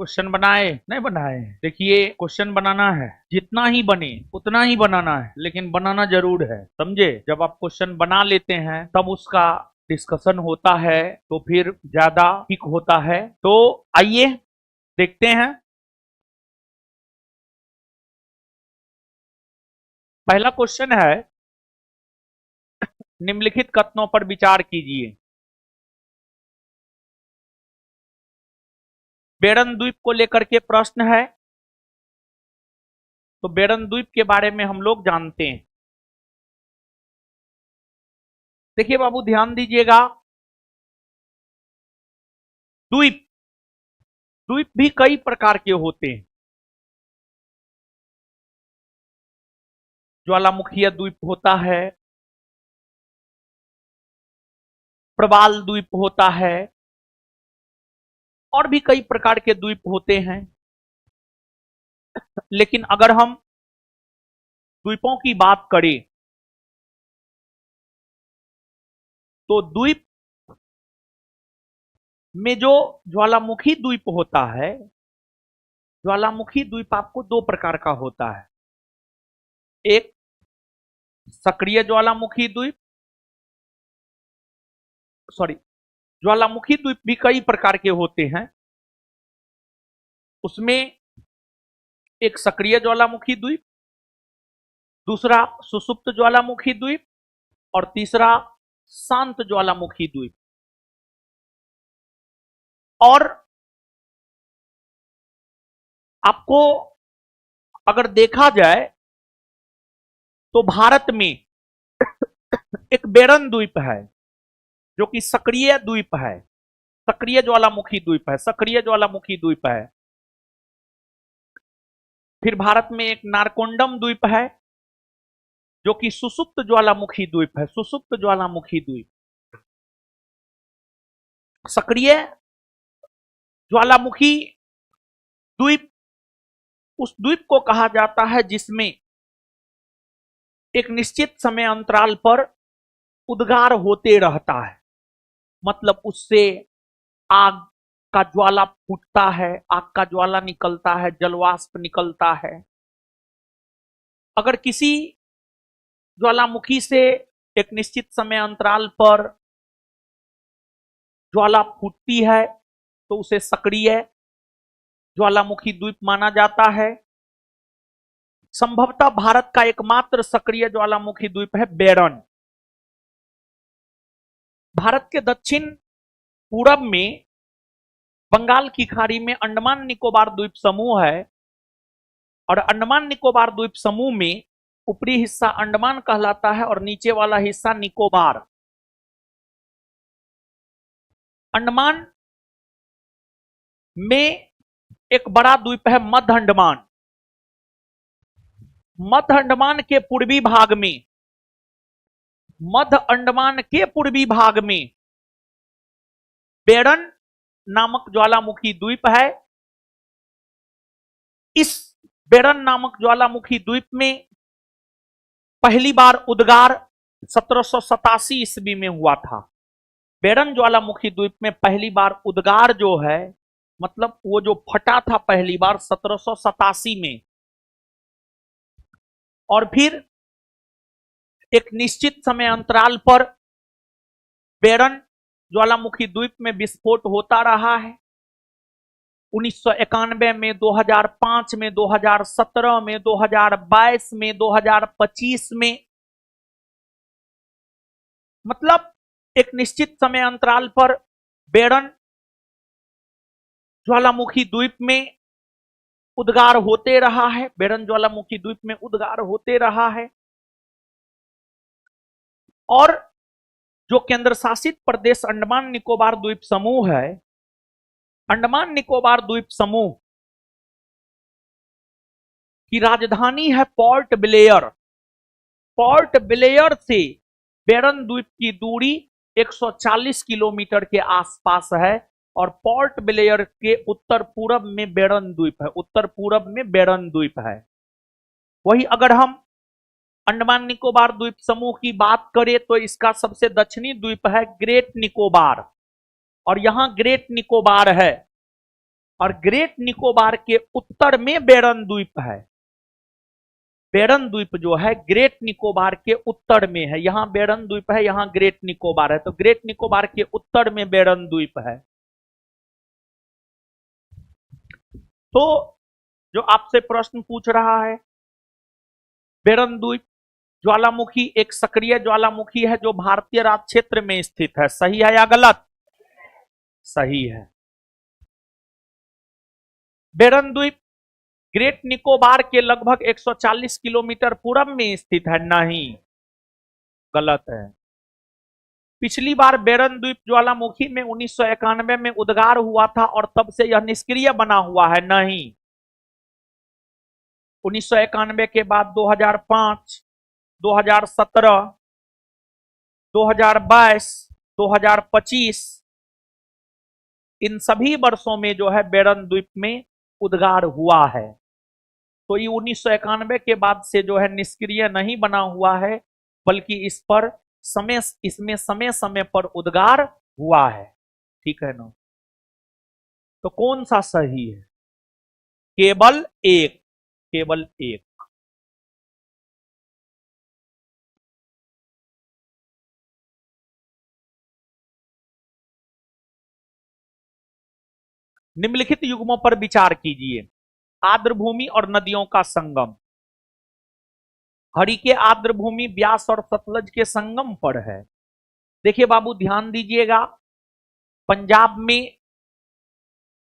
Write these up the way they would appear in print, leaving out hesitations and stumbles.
Question बनाए नहीं बनाए? देखिए, क्वेश्चन बनाना है, जितना ही बने उतना ही बनाना है, लेकिन बनाना जरूर है, समझे? जब आप क्वेश्चन बना लेते हैं तब उसका डिस्कशन होता है तो फिर ज्यादा ठीक होता है। तो आइए देखते हैं। पहला क्वेश्चन है, निम्नलिखित कथनों पर विचार कीजिए। बेरन द्वीप को लेकर के प्रश्न है। तो बेरन द्वीप के बारे में हम लोग जानते हैं। देखिए बाबू, ध्यान दीजिएगा। द्वीप द्वीप भी कई प्रकार के होते हैं। ज्वालामुखीय द्वीप होता है, प्रवाल द्वीप होता है, और भी कई प्रकार के द्वीप होते हैं। लेकिन अगर हम द्वीपों की बात करें तो द्वीप में जो ज्वालामुखी द्वीप होता है, ज्वालामुखी द्वीप आपको दो प्रकार का होता है। एक सक्रिय ज्वालामुखी द्वीप, सॉरी, ज्वालामुखी द्वीप भी कई प्रकार के होते हैं। उसमें एक सक्रिय ज्वालामुखी द्वीप, दूसरा सुषुप्त ज्वालामुखी द्वीप, और तीसरा शांत ज्वालामुखी द्वीप। और आपको अगर देखा जाए तो भारत में एक बेरन द्वीप है जो कि सक्रिय द्वीप है, सक्रिय ज्वालामुखी द्वीप है, सक्रिय ज्वालामुखी द्वीप है। फिर भारत में एक नारकोंडम द्वीप है जो कि सुषुप्त ज्वालामुखी द्वीप है, सुषुप्त ज्वालामुखी द्वीप। सक्रिय ज्वालामुखी द्वीप उस द्वीप को कहा जाता है जिसमें एक निश्चित समय अंतराल पर उद्गार होते रहता है। मतलब उससे आग का ज्वाला फूटता है, आग का ज्वाला निकलता है, जलवाष्प निकलता है। अगर किसी ज्वालामुखी से एक निश्चित समय अंतराल पर ज्वाला फूटती है तो उसे सक्रिय ज्वालामुखी द्वीप माना जाता है। संभवतः भारत का एकमात्र सक्रिय ज्वालामुखी द्वीप है बेरन। भारत के दक्षिण पूरब में बंगाल की खाड़ी में अंडमान निकोबार द्वीप समूह है, और अंडमान निकोबार द्वीप समूह में ऊपरी हिस्सा अंडमान कहलाता है और नीचे वाला हिस्सा निकोबार। अंडमान में एक बड़ा द्वीप है मध्य अंडमान। मध्य अंडमान के पूर्वी भाग में, मध्य अंडमान के पूर्वी भाग में बेरन नामक ज्वालामुखी द्वीप है। इस बेरन नामक ज्वालामुखी द्वीप में पहली बार उद्गार 1787 ईस्वी में हुआ था। बेरन ज्वालामुखी द्वीप में पहली बार उद्गार जो है, मतलब वो जो फटा था पहली बार 1787 में, और फिर एक निश्चित समय अंतराल पर बेरन ज्वालामुखी द्वीप में विस्फोट होता रहा है। 1991 में, 2005 में, 2017 में, 2022 में, 2025 में, मतलब एक निश्चित समय अंतराल पर बेरन ज्वालामुखी द्वीप में उद्गार होते रहा है, बेरन ज्वालामुखी द्वीप में उद्गार होते रहा है। और जो केंद्र शासित प्रदेश अंडमान निकोबार द्वीप समूह है, अंडमान निकोबार द्वीप समूह की राजधानी है पोर्ट ब्लेयर। पोर्ट ब्लेयर से बेरन द्वीप की दूरी 140 किलोमीटर के आसपास है, और पोर्ट ब्लेयर के उत्तर पूरब में बेरन द्वीप है, उत्तर पूरब में बेरन द्वीप है। वही अगर हम अंडमान निकोबार द्वीप समूह की बात करें तो इसका सबसे दक्षिणी द्वीप है ग्रेट निकोबार, और यहां ग्रेट निकोबार है। और ग्रेट निकोबार के उत्तर में बेरन द्वीप है। बेरन द्वीप जो है ग्रेट निकोबार के उत्तर में है। यहां बेरन द्वीप है, यहां ग्रेट निकोबार है, तो ग्रेट निकोबार के उत्तर में बेरन द्वीप है। तो जो आपसे प्रश्न पूछ रहा है, बेरन द्वीप ज्वालामुखी एक सक्रिय ज्वालामुखी है जो भारतीय राज्य क्षेत्र में स्थित है। सही है या गलत? सही है। बेरन द्वीप ग्रेट निकोबार के लगभग 140 किलोमीटर पूरब में स्थित है। नहीं, गलत है। पिछली बार बेरन द्वीप ज्वालामुखी में 1991 में उद्गार हुआ था और तब से यह निष्क्रिय बना हुआ है। नहीं, 1991 के बाद 2005, 2017, 2022, 2025 इन सभी वर्षों में जो है बेरन द्वीप में उद्गार हुआ है। तो ये 1991 के बाद से जो है निष्क्रिय नहीं बना हुआ है, बल्कि इसमें समय समय पर उद्गार हुआ है। ठीक है ना? तो कौन सा सही है? केवल एक, केवल एक। निम्नलिखित युग्मों पर विचार कीजिए। आर्द्रभूमि और नदियों का संगम। हरिके आर्द्रभूमि ब्यास और सतलज के संगम पर है। देखिए बाबू, ध्यान दीजिएगा, पंजाब में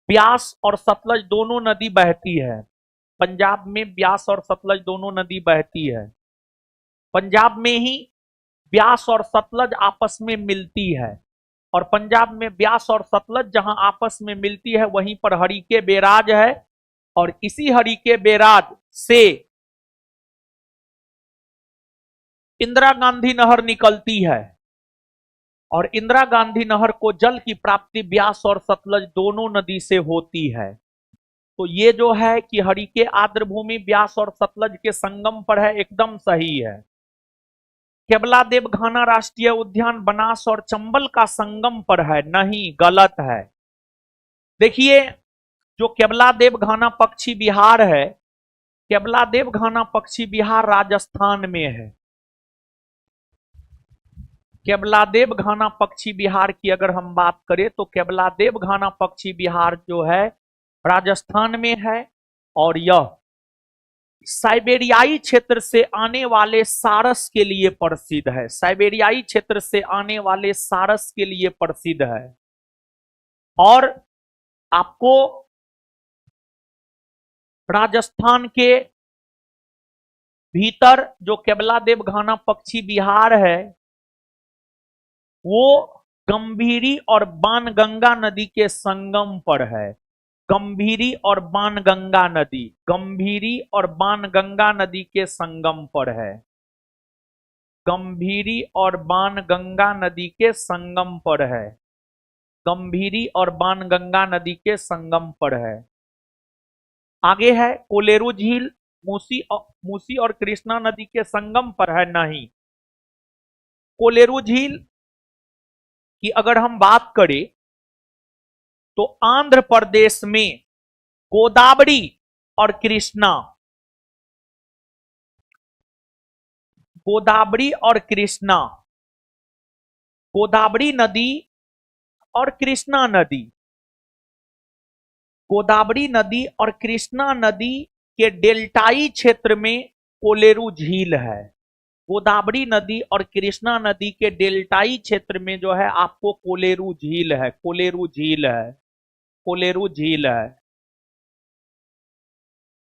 ब्यास और सतलज दोनों नदी बहती है। पंजाब में ब्यास और सतलज दोनों नदी बहती है। पंजाब में ही ब्यास और सतलज आपस में मिलती है, और पंजाब में ब्यास और सतलज जहां आपस में मिलती है वहीं पर हरिके बैराज है, और इसी हरिके बैराज से इंदिरा गांधी नहर निकलती है, और इंदिरा गांधी नहर को जल की प्राप्ति ब्यास और सतलज दोनों नदी से होती है। तो ये जो है कि हरिके आर्द्रभूमि ब्यास और सतलज के संगम पर है, एकदम सही है। केवला देवघाना राष्ट्रीय उद्यान बनास और चंबल का संगम पर है। नहीं, गलत है। देखिए, जो केवला देवघाना पक्षी विहार है, केवला देवघाना पक्षी विहार राजस्थान में है। केवला देवघाना पक्षी विहार की अगर हम बात करें तो केवला देवघाना पक्षी विहार जो है राजस्थान में है, और यह साइबेरियाई क्षेत्र से आने वाले सारस के लिए प्रसिद्ध है। साइबेरियाई क्षेत्र से आने वाले सारस के लिए प्रसिद्ध है। और आपको राजस्थान के भीतर जो केवला देवघाना पक्षी विहार है वो गंभीरी और बाणगंगा नदी के संगम पर है। गंभीरी और बाणगंगा नदी, गंभीरी और बाणगंगा नदी के संगम पर है। गंभीरी और बाणगंगा नदी के संगम पर है। गंभीरी और बाणगंगा नदी के संगम पर है। आगे है कोलेरू झील, मूसी और कृष्णा नदी के संगम पर है। नहीं, कोलेरू झील की अगर हम बात करें तो आंध्र प्रदेश में गोदावरी और कृष्णा, गोदावरी और कृष्णा, गोदावरी नदी और कृष्णा नदी, गोदावरी नदी और कृष्णा नदी के डेल्टाई क्षेत्र में कोलेरू झील है। गोदावरी नदी और कृष्णा नदी के डेल्टाई क्षेत्र में जो है आपको कोलेरू झील है। कोलेरू झील है, कोलेरू झील है,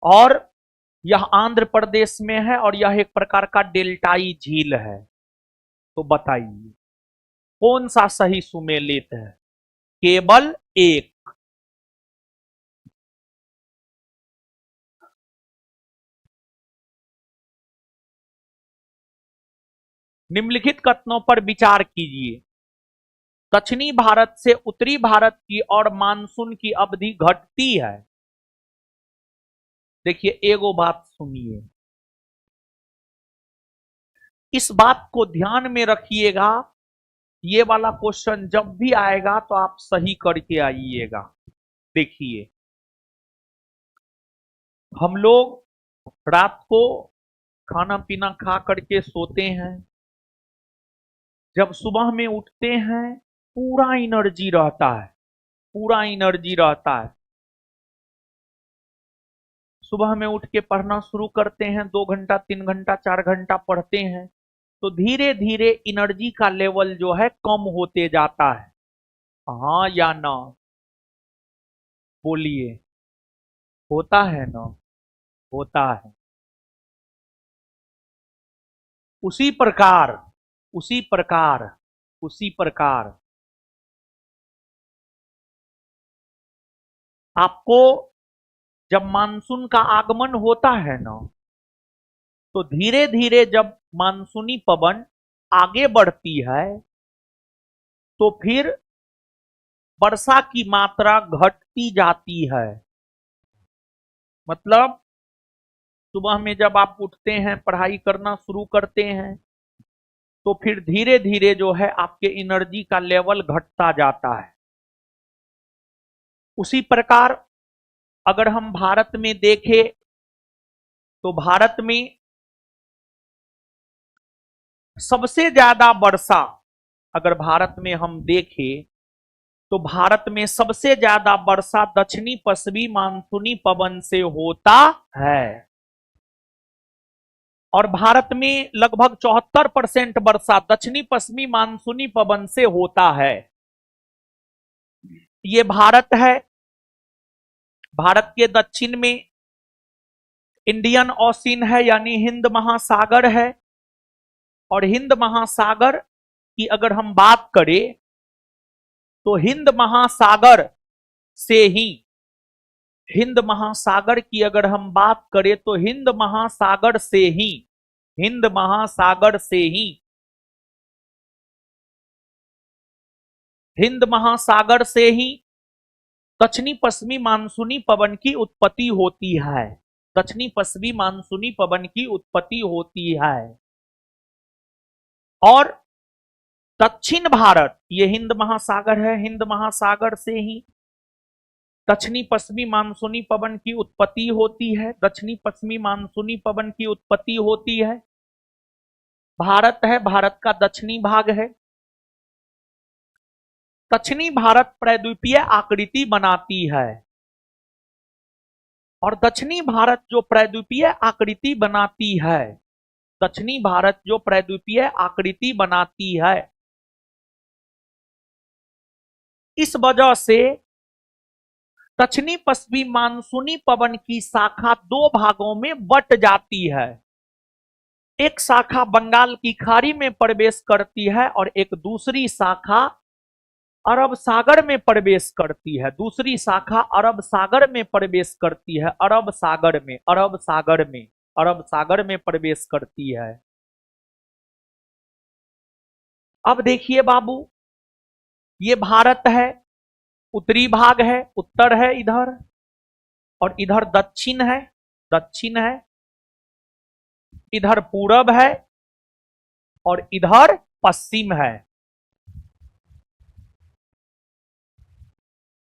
और यह आंध्र प्रदेश में है, और यह एक प्रकार का डेल्टाई झील है। तो बताइए कौन सा सही सुमेलित है? केवल एक। निम्नलिखित कथनों पर विचार कीजिए। दक्षिणी भारत से उत्तरी भारत की ओर मानसून की अवधि घटती है। देखिए, एगो बात सुनिए, इस बात को ध्यान में रखिएगा। ये वाला क्वेश्चन जब भी आएगा तो आप सही करके आइएगा। देखिए, हम लोग रात को खाना पीना खा करके सोते हैं, जब सुबह में उठते हैं पूरा एनर्जी रहता है, पूरा एनर्जी रहता है। सुबह में उठ के पढ़ना शुरू करते हैं, 2 घंटा 3 घंटा 4 घंटा पढ़ते हैं, तो धीरे धीरे एनर्जी का लेवल जो है कम होते जाता है। हाँ या ना, बोलिए, होता है ना, होता है। उसी प्रकार, उसी प्रकार, उसी प्रकार आपको जब मानसून का आगमन होता है ना, तो धीरे धीरे जब मानसूनी पवन आगे बढ़ती है, तो फिर वर्षा की मात्रा घटती जाती है। मतलब सुबह में जब आप उठते हैं, पढ़ाई करना शुरू करते हैं, तो फिर धीरे धीरे जो है आपके एनर्जी का लेवल घटता जाता है। उसी प्रकार अगर हम भारत में देखें, तो भारत में सबसे ज्यादा वर्षा, अगर भारत में हम देखें तो भारत में सबसे ज्यादा वर्षा दक्षिणी पश्चिमी मानसूनी पवन से होता है। और भारत में लगभग 74% वर्षा दक्षिणी पश्चिमी मानसूनी पवन से होता है। ये भारत है। भारत के दक्षिण में इंडियन ओशियन है, यानी हिंद महासागर है। और हिंद महासागर की अगर हम बात करें, तो हिंद महासागर से ही, हिंद महासागर की अगर हम बात करें तो हिंद महासागर से ही, हिंद महासागर से ही, हिंद महासागर से ही दक्षिणी पश्चिमी मानसूनी पवन की उत्पत्ति होती है। दक्षिणी पश्चिमी मानसूनी पवन की उत्पत्ति होती है। और दक्षिण भारत, ये हिंद महासागर है, हिंद महासागर से ही दक्षिणी पश्चिमी मानसूनी पवन की उत्पत्ति होती है। दक्षिणी पश्चिमी मानसूनी पवन की उत्पत्ति होती है। भारत है, भारत का दक्षिणी भाग है। दक्षिणी भारत प्रायद्वीपीय आकृति बनाती है। और दक्षिणी भारत जो प्रायद्वीपीय आकृति बनाती है, दक्षिणी भारत जो प्रायद्वीपीय आकृति बनाती है, इस वजह से दक्षिणी पश्चिमी मानसूनी पवन की शाखा 2 भागों में बट जाती है। एक शाखा बंगाल की खाड़ी में प्रवेश करती है और एक दूसरी शाखा अरब सागर में प्रवेश करती है। दूसरी शाखा अरब सागर में प्रवेश करती है। अरब सागर में, अरब सागर में, अरब सागर में प्रवेश करती है। अब देखिए बाबू, ये भारत है, उत्तरी भाग है, उत्तर है इधर, और इधर दक्षिण है, दक्षिण है, इधर पूरब है और इधर पश्चिम है।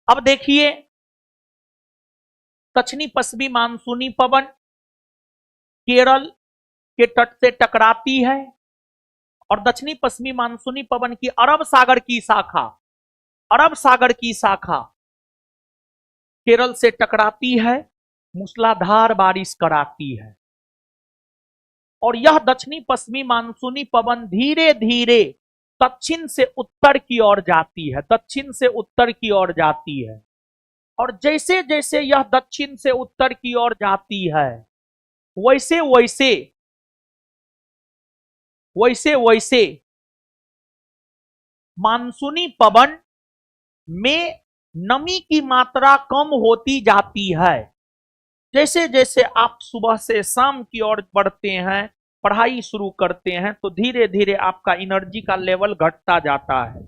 अब देखिए, दक्षिणी पश्चिमी मानसूनी पवन केरल के तट से टकराती है और दक्षिणी पश्चिमी मानसूनी पवन की अरब सागर की शाखा, अरब सागर की शाखा केरल से टकराती है, मूसलाधार बारिश कराती है। और यह दक्षिणी पश्चिमी मानसूनी पवन धीरे धीरे दक्षिण से उत्तर की ओर जाती है, दक्षिण से उत्तर की ओर जाती है। और जैसे जैसे यह दक्षिण से उत्तर की ओर जाती है, वैसे वैसे वैसे वैसे मानसूनी पवन में नमी की मात्रा कम होती जाती है। जैसे जैसे आप सुबह से शाम की ओर बढ़ते हैं, पढ़ाई शुरू करते हैं, तो धीरे धीरे आपका एनर्जी का लेवल घटता जाता है।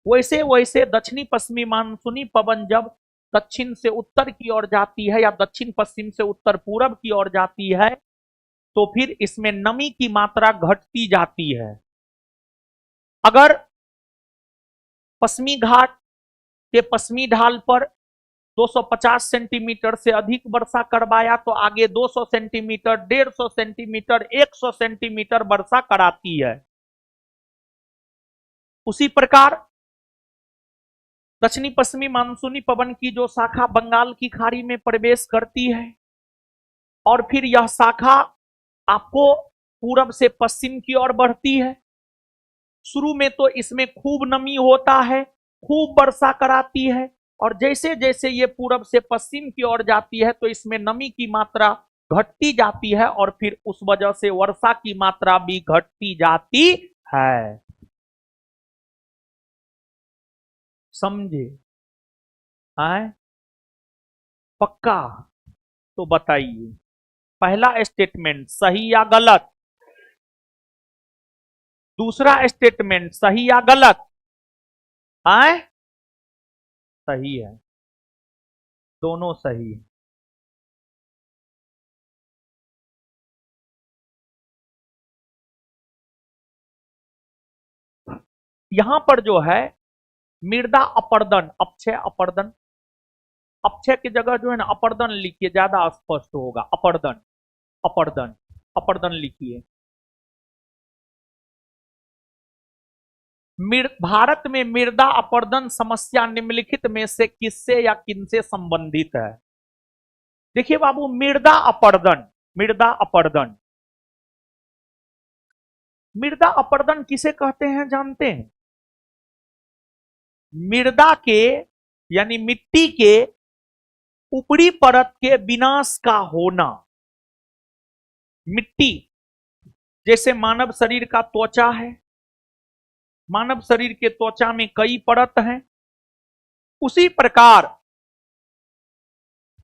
वैसे वैसे दक्षिणी पश्चिमी मानसूनी पवन जब दक्षिण से उत्तर की ओर जाती है या दक्षिण पश्चिम से उत्तर पूरब की ओर जाती है, तो फिर इसमें नमी की मात्रा घटती जाती है। अगर पश्चिमी घाट के पश्चिमी ढाल पर 250 सेंटीमीटर से अधिक वर्षा करवाया तो आगे 200 सेंटीमीटर, 150 सेंटीमीटर, 100 सेंटीमीटर वर्षा कराती है। उसी प्रकार दक्षिणी पश्चिमी मानसूनी पवन की जो शाखा बंगाल की खाड़ी में प्रवेश करती है और फिर यह शाखा आपको पूरब से पश्चिम की ओर बढ़ती है। शुरू में तो इसमें खूब नमी होता है, खूब वर्षा कराती है, और जैसे जैसे ये पूरब से पश्चिम की ओर जाती है तो इसमें नमी की मात्रा घटती जाती है और फिर उस वजह से वर्षा की मात्रा भी घटती जाती है। समझे? है पक्का? तो बताइए पहला स्टेटमेंट सही या गलत? दूसरा स्टेटमेंट सही या गलत? है सही है, दोनों सही है। यहां पर जो है मृदा अपर्दन, अपक्षय अपर्दन, अपक्षय की जगह जो है ना अपर्दन लिखिए, ज्यादा स्पष्ट होगा। अपर्दन, अपर्दन, अपर्दन लिखिए। भारत में मृदा अपर्दन समस्या निम्नलिखित में से किससे या किनसे संबंधित है? देखिए बाबू, मृदा अपर्दन, मृदा अपर्दन, मृदा अपर्दन किसे कहते हैं जानते हैं? मृदा के यानी मिट्टी के ऊपरी परत के विनाश का होना। मिट्टी जैसे मानव शरीर का त्वचा है, मानव शरीर के त्वचा में कई परत हैं, उसी प्रकार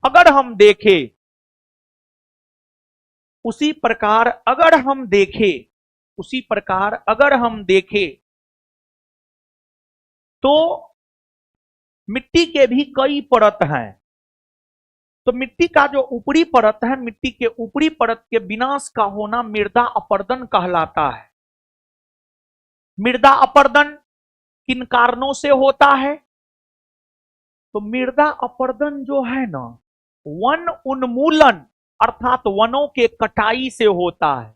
अगर हम देखें, उसी प्रकार अगर हम देखें, उसी प्रकार अगर हम देखें तो मिट्टी के भी कई परत हैं। तो मिट्टी का जो ऊपरी परत है, मिट्टी के ऊपरी परत के विनाश का होना मृदा अपर्दन कहलाता है। मृदा अपर्दन किन कारणों से होता है? तो मृदा अपर्दन जो है ना, वन उन्मूलन अर्थात वनों के कटाई से होता है।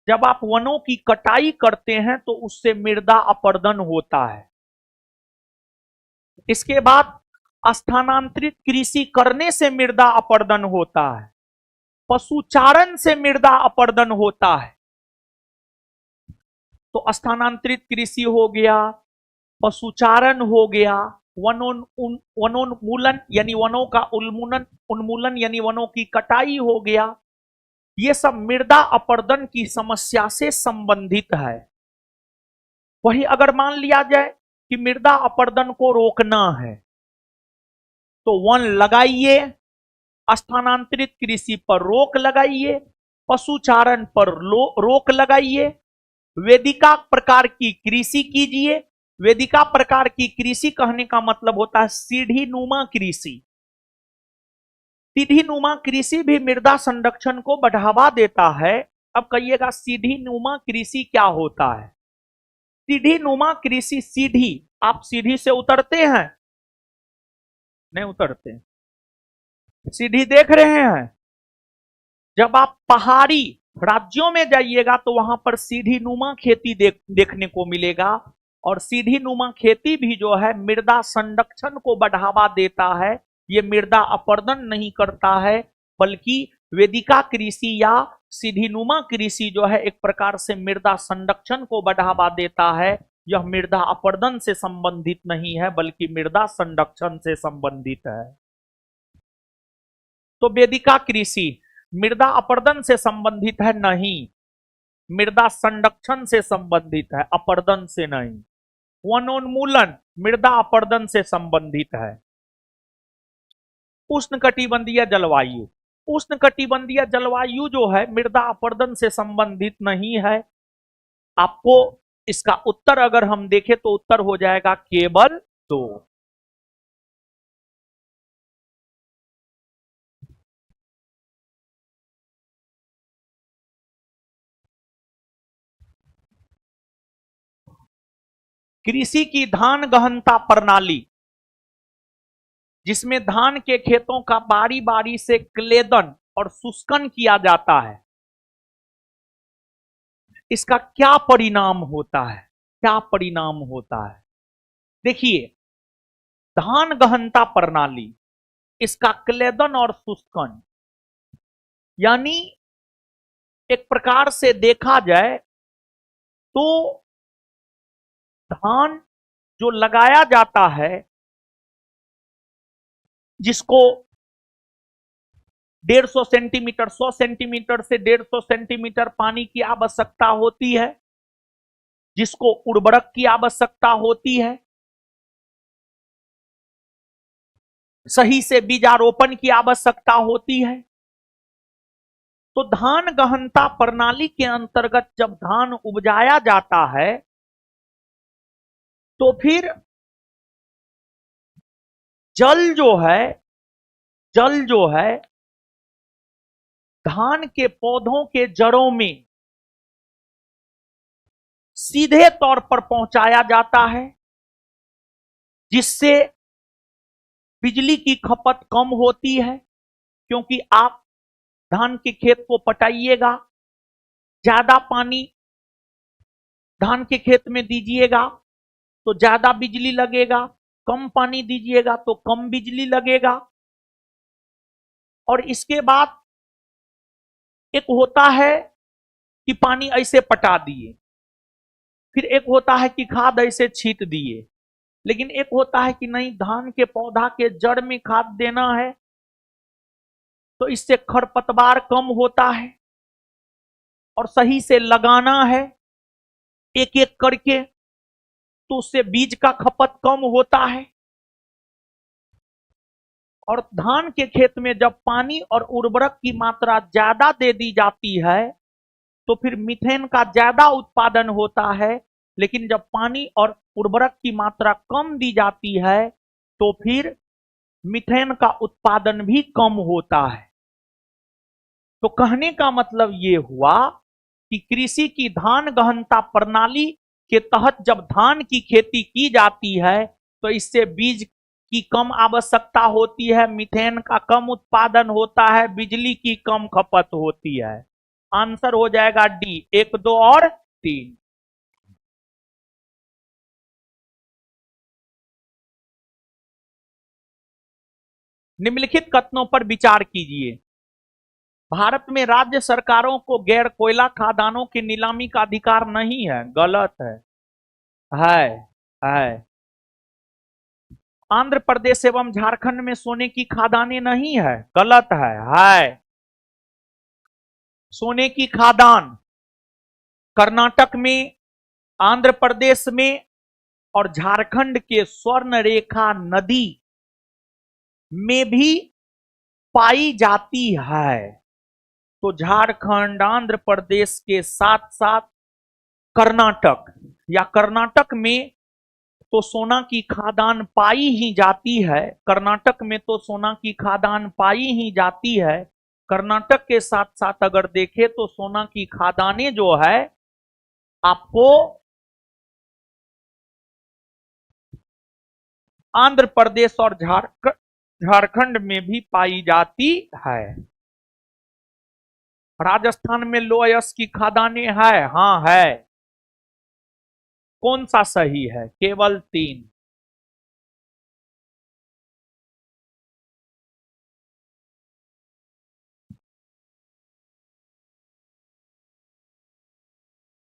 जब आप वनों की कटाई करते हैं तो उससे मृदा अपर्दन होता है। इसके बाद स्थानांतरित कृषि करने से मृदा अपर्दन होता है। पशुचारण से मृदा अपर्दन होता है। तो स्थानांतरित कृषि हो गया, पशुचारण हो गया, वनोन्मूलन यानी वनों का उन्मूलन, उन्मूलन यानी वनों की कटाई हो गया। ये सब मृदा अपर्दन की समस्या से संबंधित है। वही अगर मान लिया जाए कि मृदा अपर्दन को रोकना है तो वन लगाइए, स्थानांतरित कृषि पर रोक लगाइए, पशुचारण पर रोक लगाइए, वेदिका प्रकार की कृषि कीजिए। वेदिका प्रकार की कृषि कहने का मतलब होता है सीढ़ी नुमा कृषि। सीढ़ी नुमा कृषि भी मृदा संरक्षण को बढ़ावा देता है। अब कहिएगा सीढ़ी नुमा कृषि क्या होता है? सीढ़ी नुमा कृषि, सीढ़ी, आप सीढ़ी से उतरते हैं? नहीं उतरते। सीढ़ी देख रहे हैं? जब आप पहाड़ी राज्यों में जाइएगा तो वहां पर सीढ़ी नुमा खेती देखने को मिलेगा। और सीढ़ी नुमा खेती भी जो है मृदा संरक्षण को बढ़ावा देता है। ये मृदा अपर्दन नहीं करता है, बल्कि वेदिका कृषि या सीढ़ी नुमा कृषि जो है एक प्रकार से मृदा संरक्षण को बढ़ावा देता है। यह मृदा अपर्दन से संबंधित नहीं है बल्कि मृदा संरक्षण से संबंधित है। तो वेदिका कृषि मृदा अपर्दन से संबंधित है? नहीं, मृदा संरक्षण से संबंधित है, अपर्दन से नहीं। वनोन्मूलन मृदा अपर्दन से संबंधित है। उष्णकटिबंधीय जलवायु, उष्णकटिबंधीय जलवायु जो है मृदा अपर्दन से संबंधित नहीं है। आपको इसका उत्तर अगर हम देखें तो उत्तर हो जाएगा केवल 2। कृषि की धान गहनता प्रणाली, जिसमें धान के खेतों का बारी बारी से क्लेदन और शुष्कन किया जाता है, इसका क्या परिणाम होता है? क्या परिणाम होता है? देखिए, धान गहनता प्रणाली, इसका क्लेदन और शुष्कन, यानी एक प्रकार से देखा जाए तो धान जो लगाया जाता है, जिसको 150 सेंटीमीटर, 100 सेंटीमीटर से 150 सेंटीमीटर पानी की आवश्यकता होती है, जिसको उर्वरक की आवश्यकता होती है, सही से बीजारोपण की आवश्यकता होती है। तो धान गहनता प्रणाली के अंतर्गत जब धान उपजाया जाता है तो फिर जल जो है धान के पौधों के जड़ों में सीधे तौर पर पहुंचाया जाता है, जिससे बिजली की खपत कम होती है, क्योंकि आप धान के खेत को पटाइएगा, ज्यादा पानी धान के खेत में दीजिएगा तो ज्यादा बिजली लगेगा, कम पानी दीजिएगा तो कम बिजली लगेगा। और इसके बाद एक होता है कि पानी ऐसे पटा दिए, फिर एक होता है कि खाद ऐसे छींट दिए, लेकिन एक होता है कि नहीं, धान के पौधा के जड़ में खाद देना है तो इससे खरपतवार कम होता है और सही से लगाना है एक एक करके, तो उससे बीज का खपत कम होता है। और धान के खेत में जब पानी और उर्वरक की मात्रा ज्यादा दे दी जाती है तो फिर मीथेन का ज्यादा उत्पादन होता है, लेकिन जब पानी और उर्वरक की मात्रा कम दी जाती है तो फिर मीथेन का उत्पादन भी कम होता है। तो कहने का मतलब ये हुआ कि कृषि की धान गहनता प्रणाली के तहत जब धान की खेती की जाती है तो इससे बीज की कम आवश्यकता होती है, मीथेन का कम उत्पादन होता है, बिजली की कम खपत होती है। आंसर हो जाएगा डी, 1, 2 और 3। निम्नलिखित कथनों पर विचार कीजिए। भारत में राज्य सरकारों को गैर कोयला खदानों की नीलामी का अधिकार नहीं है। गलत है। है। आंध्र प्रदेश एवं झारखंड में सोने की खदानें नहीं है। गलत है। सोने की खदान कर्नाटक में, आंध्र प्रदेश में और झारखंड के स्वर्ण रेखा नदी में भी पाई जाती है। तो झारखंड, आंध्र प्रदेश के साथ साथ कर्नाटक में तो सोना की खदान पाई ही जाती है। कर्नाटक में तो सोना की खदान पाई ही जाती है। कर्नाटक के साथ साथ अगर देखें तो सोना की खदानें जो है आपको आंध्र प्रदेश और झारखंड में भी पाई जाती है। राजस्थान में लोयस की खदानें है। हाँ है। कौन सा सही है? केवल 3।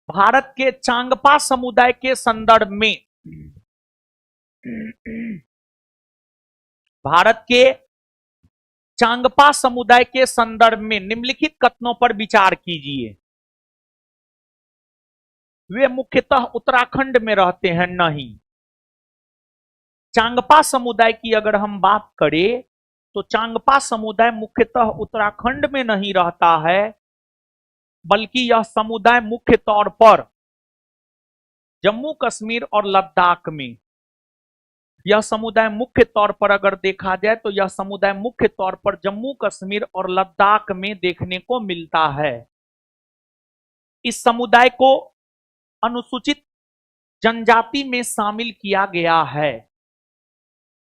भारत के चांगपा समुदाय के संदर्भ में, भारत के चांगपा समुदाय के संदर्भ में निम्नलिखित कथनों पर विचार कीजिए। वे मुख्यतः उत्तराखंड में रहते हैं। नहीं। चांगपा समुदाय की अगर हम बात करें तो चांगपा समुदाय मुख्यतः उत्तराखंड में नहीं रहता है, बल्कि यह समुदाय मुख्य तौर पर जम्मू कश्मीर और लद्दाख में, यह समुदाय मुख्य तौर पर अगर देखा जाए तो यह समुदाय मुख्य तौर पर जम्मू कश्मीर और लद्दाख में देखने को मिलता है। इस समुदाय को अनुसूचित जनजाति में शामिल किया गया है।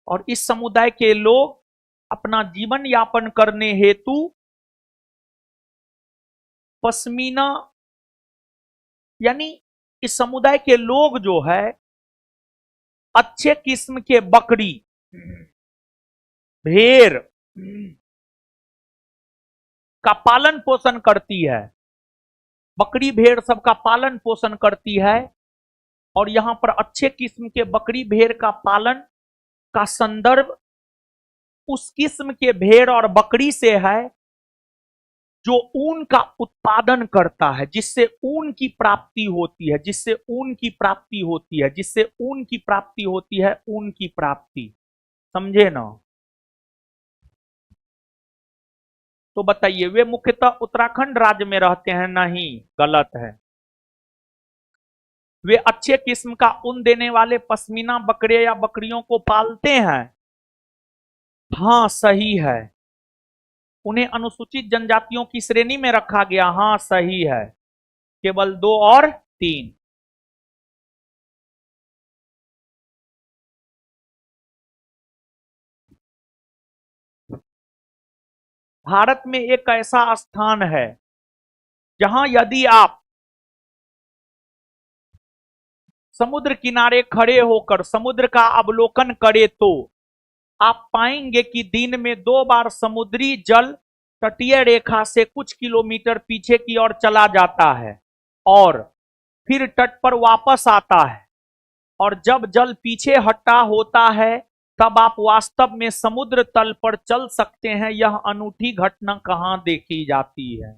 और इस समुदाय के लोग अपना जीवन यापन करने हेतु पश्मीना, यानी इस समुदाय के लोग जो है अच्छे किस्म के बकरी, भेड़ का पालन पोषण करती है। बकरी भेड़ सबका पालन पोषण करती है और यहां पर अच्छे किस्म के बकरी भेड़ का पालन का संदर्भ उस किस्म के भेड़ और बकरी से है जो ऊन का उत्पादन करता है, जिससे ऊन की प्राप्ति होती है, जिससे ऊन की प्राप्ति होती है, जिससे ऊन की प्राप्ति होती है, ऊन की प्राप्ति। समझे ना? तो बताइए, वे मुख्यतः उत्तराखंड राज्य में रहते हैं? नहीं, गलत है। वे अच्छे किस्म का ऊन देने वाले पश्मीना बकरे या बकरियों को पालते हैं? हाँ, सही है। उन्हें अनुसूचित जनजातियों की श्रेणी में रखा गया? हाँ, सही है। केवल 2 और 3। भारत में एक ऐसा स्थान है जहां यदि आप समुद्र किनारे खड़े होकर समुद्र का अवलोकन करें तो आप पाएंगे कि दिन में 2 बार समुद्री जल तटीय रेखा से कुछ किलोमीटर पीछे की ओर चला जाता है और फिर तट पर वापस आता है, और जब जल पीछे हटा होता है तब आप वास्तव में समुद्र तल पर चल सकते हैं। यह अनूठी घटना कहां देखी जाती है?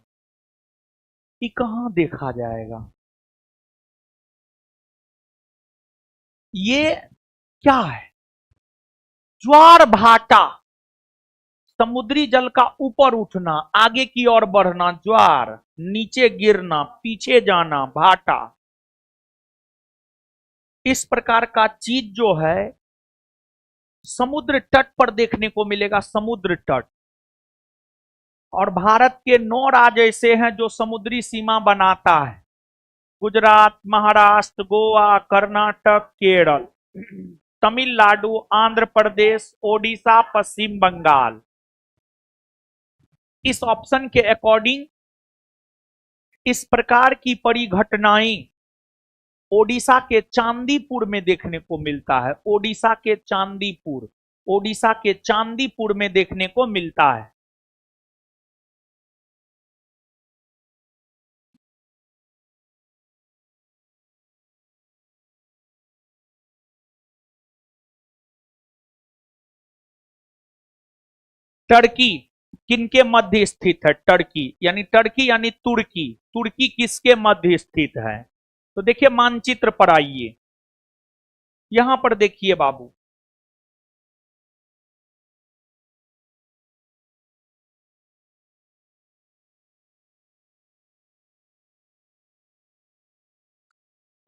ये कहां देखा जाएगा? ये क्या है? ज्वार भाटा, समुद्री जल का ऊपर उठना, आगे की ओर बढ़ना, ज्वार, नीचे गिरना, पीछे जाना, भाटा। इस प्रकार का चीज जो है समुद्र तट पर देखने को मिलेगा, समुद्र तट। और भारत के 9 राज्य ऐसे हैं जो समुद्री सीमा बनाता है: गुजरात, महाराष्ट्र, गोवा, कर्नाटक, केरल, तमिलनाडु, आंध्र प्रदेश, ओडिशा, पश्चिम बंगाल। इस ऑप्शन के अकॉर्डिंग इस प्रकार की परिघटनाएं ओडिशा के चांदीपुर में देखने को मिलता है। ओडिशा के चांदीपुर, ओडिशा के चांदीपुर में देखने को मिलता है। टर्की किनके मध्य स्थित है? टर्की यानी तुर्की। तुर्की किसके मध्य स्थित है? तो देखिए मानचित्र पर आइए, यहां पर देखिए बाबू,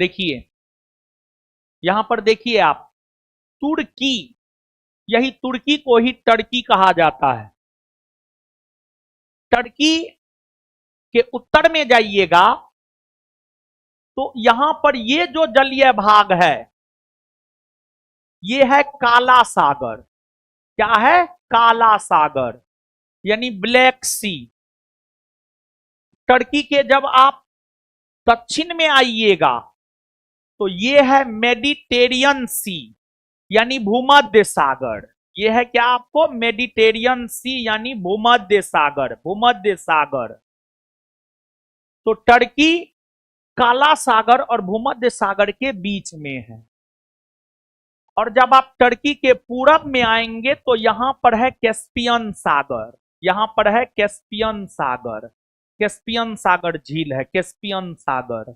देखिए यहां पर देखिए आप, तुर्की, यही तुर्की को ही टर्की कहा जाता है। टर्की के उत्तर में जाइएगा तो यहां पर ये जो जलीय भाग है ये है काला सागर। क्या है? काला सागर, यानी ब्लैक सी। टर्की के जब आप दक्षिण में आइएगा तो ये है मेडिटेरियन सी, यानी भूमध्य सागर। ये है क्या आपको? मेडिटेरियन सी, यानी भूमध्य सागर, भूमध्य सागर। तो टर्की काला सागर और भूमध्य सागर के बीच में है। और जब आप टर्की के पूरब में आएंगे तो यहां पर है कैस्पियन सागर, यहां पर है कैस्पियन सागर, कैस्पियन सागर झील है, कैस्पियन सागर।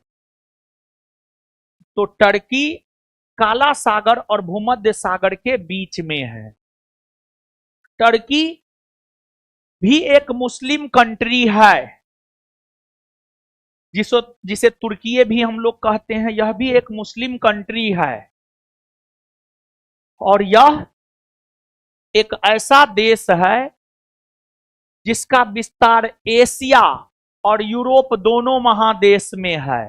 तो टर्की काला सागर और भूमध्य सागर के बीच में है। टर्की भी एक मुस्लिम कंट्री है, जिसे तुर्की भी हम लोग कहते हैं। यह भी एक मुस्लिम कंट्री है और यह एक ऐसा देश है जिसका विस्तार एशिया और यूरोप दोनों महादेश में है,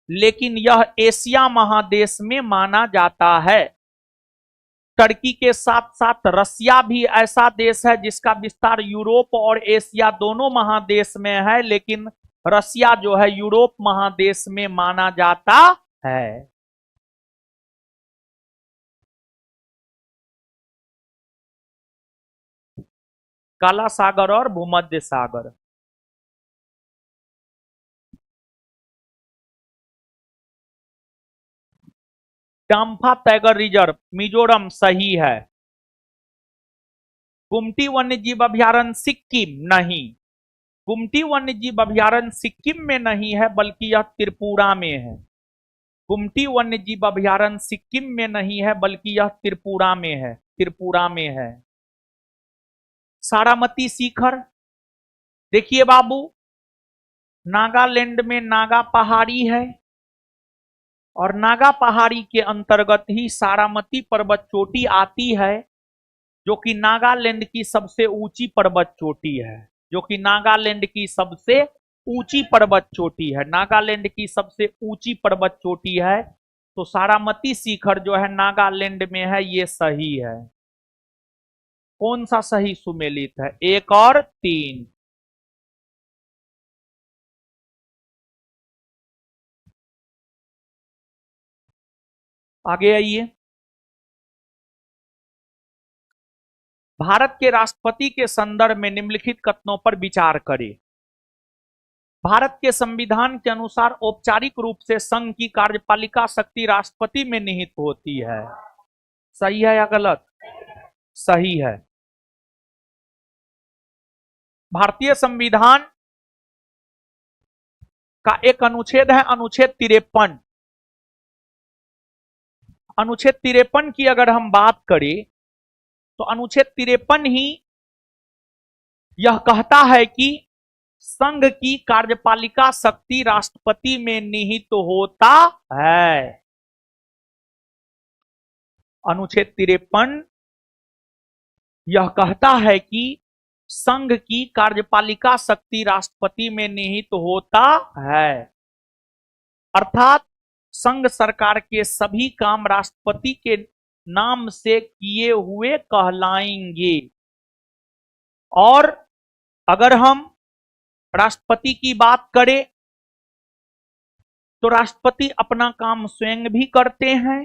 लेकिन यह एशिया महादेश में माना जाता है। टर्की के साथ साथ रसिया भी ऐसा देश है जिसका विस्तार यूरोप और एशिया दोनों महादेश में है, लेकिन रसिया जो है यूरोप महादेश में माना जाता है। काला सागर और भूमध्य सागर। डाम्फा टाइगर रिजर्व मिजोरम सही है। गुमटी वन्यजीव अभयारण्य सिक्किम नहीं, गुमटी वन्यजीव अभयारण्य सिक्किम में नहीं है बल्कि यह त्रिपुरा में है। गुमटी वन्यजीव अभयारण्य सिक्किम में नहीं है बल्कि यह त्रिपुरा में है, त्रिपुरा में है। सारामती शिखर, देखिए बाबू, नागालैंड में नागा पहाड़ी है और नागा पहाड़ी के अंतर्गत ही सारामती पर्वत चोटी आती है, जो कि नागालैंड की सबसे ऊंची पर्वत चोटी है, जो कि नागालैंड की सबसे ऊंची पर्वत चोटी है, नागालैंड की सबसे ऊंची पर्वत चोटी है। तो सारामती शिखर जो है नागालैंड में है, ये सही है। कौन सा सही सुमेलित है? 1 और 3। आगे आइए। भारत के राष्ट्रपति के संदर्भ में निम्नलिखित कथनों पर विचार करें। भारत के संविधान के अनुसार औपचारिक रूप से संघ की कार्यपालिका शक्ति राष्ट्रपति में निहित होती है। सही है या गलत? सही है। भारतीय संविधान का एक अनुच्छेद है, अनुच्छेद 53। अनुच्छेद 53 की अगर हम बात करें तो अनुच्छेद 53 ही यह कहता है कि संघ की कार्यपालिका शक्ति राष्ट्रपति में निहित होता है। अनुच्छेद 53 यह कहता है कि संघ की कार्यपालिका शक्ति राष्ट्रपति में निहित होता है, अर्थात संघ सरकार के सभी काम राष्ट्रपति के नाम से किए हुए कहलाएंगे। और अगर हम राष्ट्रपति की बात करें तो राष्ट्रपति अपना काम स्वयं भी करते हैं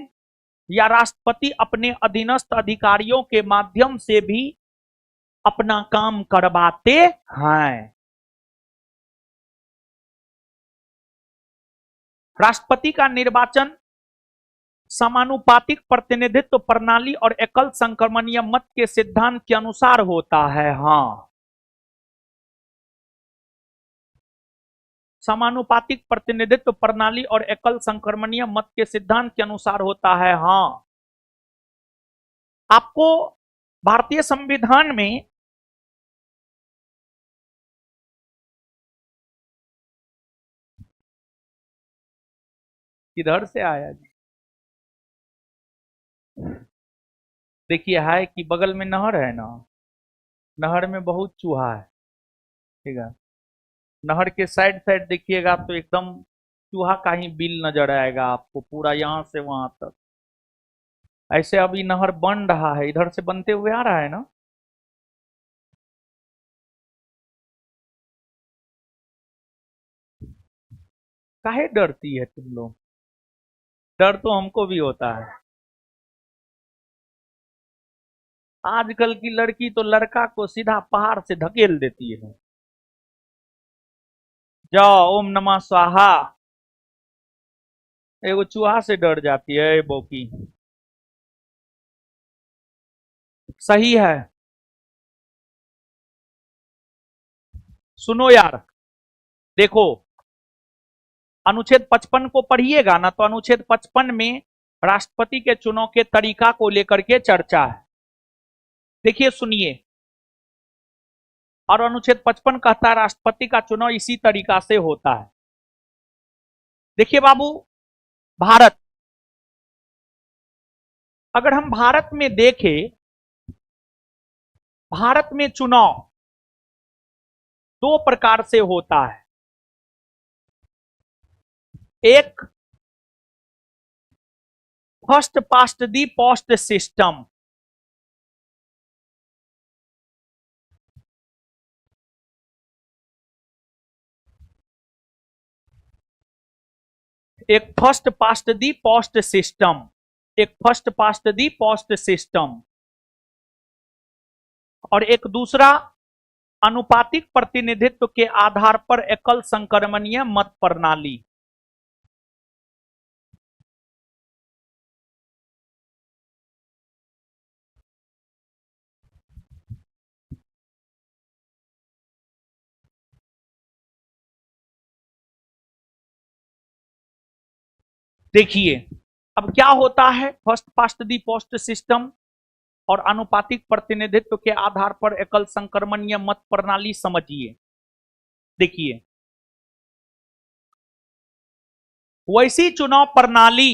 या राष्ट्रपति अपने अधीनस्थ अधिकारियों के माध्यम से भी अपना काम करवाते हैं। राष्ट्रपति का निर्वाचन समानुपातिक प्रतिनिधित्व प्रणाली और एकल संक्रमणीय मत के सिद्धांत के अनुसार होता है। हां, समानुपातिक प्रतिनिधित्व प्रणाली और एकल संक्रमणीय मत के सिद्धांत के अनुसार होता है। हां, आपको भारतीय संविधान में किधर से आया जी? देखिए है कि बगल में नहर है ना, नहर में बहुत चूहा है, ठीक है। नहर के साइड साइड देखिएगा तो एकदम चूहा का ही बिल नजर आएगा आपको, पूरा यहां से वहां तक। ऐसे अभी नहर बन रहा है, इधर से बनते हुए आ रहा है ना। काहे डरती है तुम लोग? डर तो हमको भी होता है। आजकल की लड़की तो लड़का को सीधा पहाड़ से धकेल देती है। जाओ ओम नमः स्वाहा, एगो चूहा से डर जाती है बोकी। सही है। सुनो यार, देखो अनुच्छेद 55 को पढ़िएगा ना, तो अनुच्छेद 55 में राष्ट्रपति के चुनाव के तरीका को लेकर के चर्चा है। देखिए सुनिए, और अनुच्छेद 55 कहता है राष्ट्रपति का चुनाव इसी तरीका से होता है। देखिए बाबू, भारत, अगर हम भारत में देखें, भारत में चुनाव 2 प्रकार से होता है। एक फर्स्ट पास्ट दी पोस्ट सिस्टम, एक फर्स्ट पास्ट दी पोस्ट सिस्टम, एक फर्स्ट पास्ट दी पोस्ट सिस्टम, और एक दूसरा अनुपातिक प्रतिनिधित्व के आधार पर एकल संक्रमणीय मत प्रणाली। देखिए अब क्या होता है फर्स्ट पास्ट दी पोस्ट सिस्टम और अनुपातिक प्रतिनिधित्व के आधार पर एकल संक्रमणीय मत प्रणाली। समझिए, देखिए वैसी चुनाव प्रणाली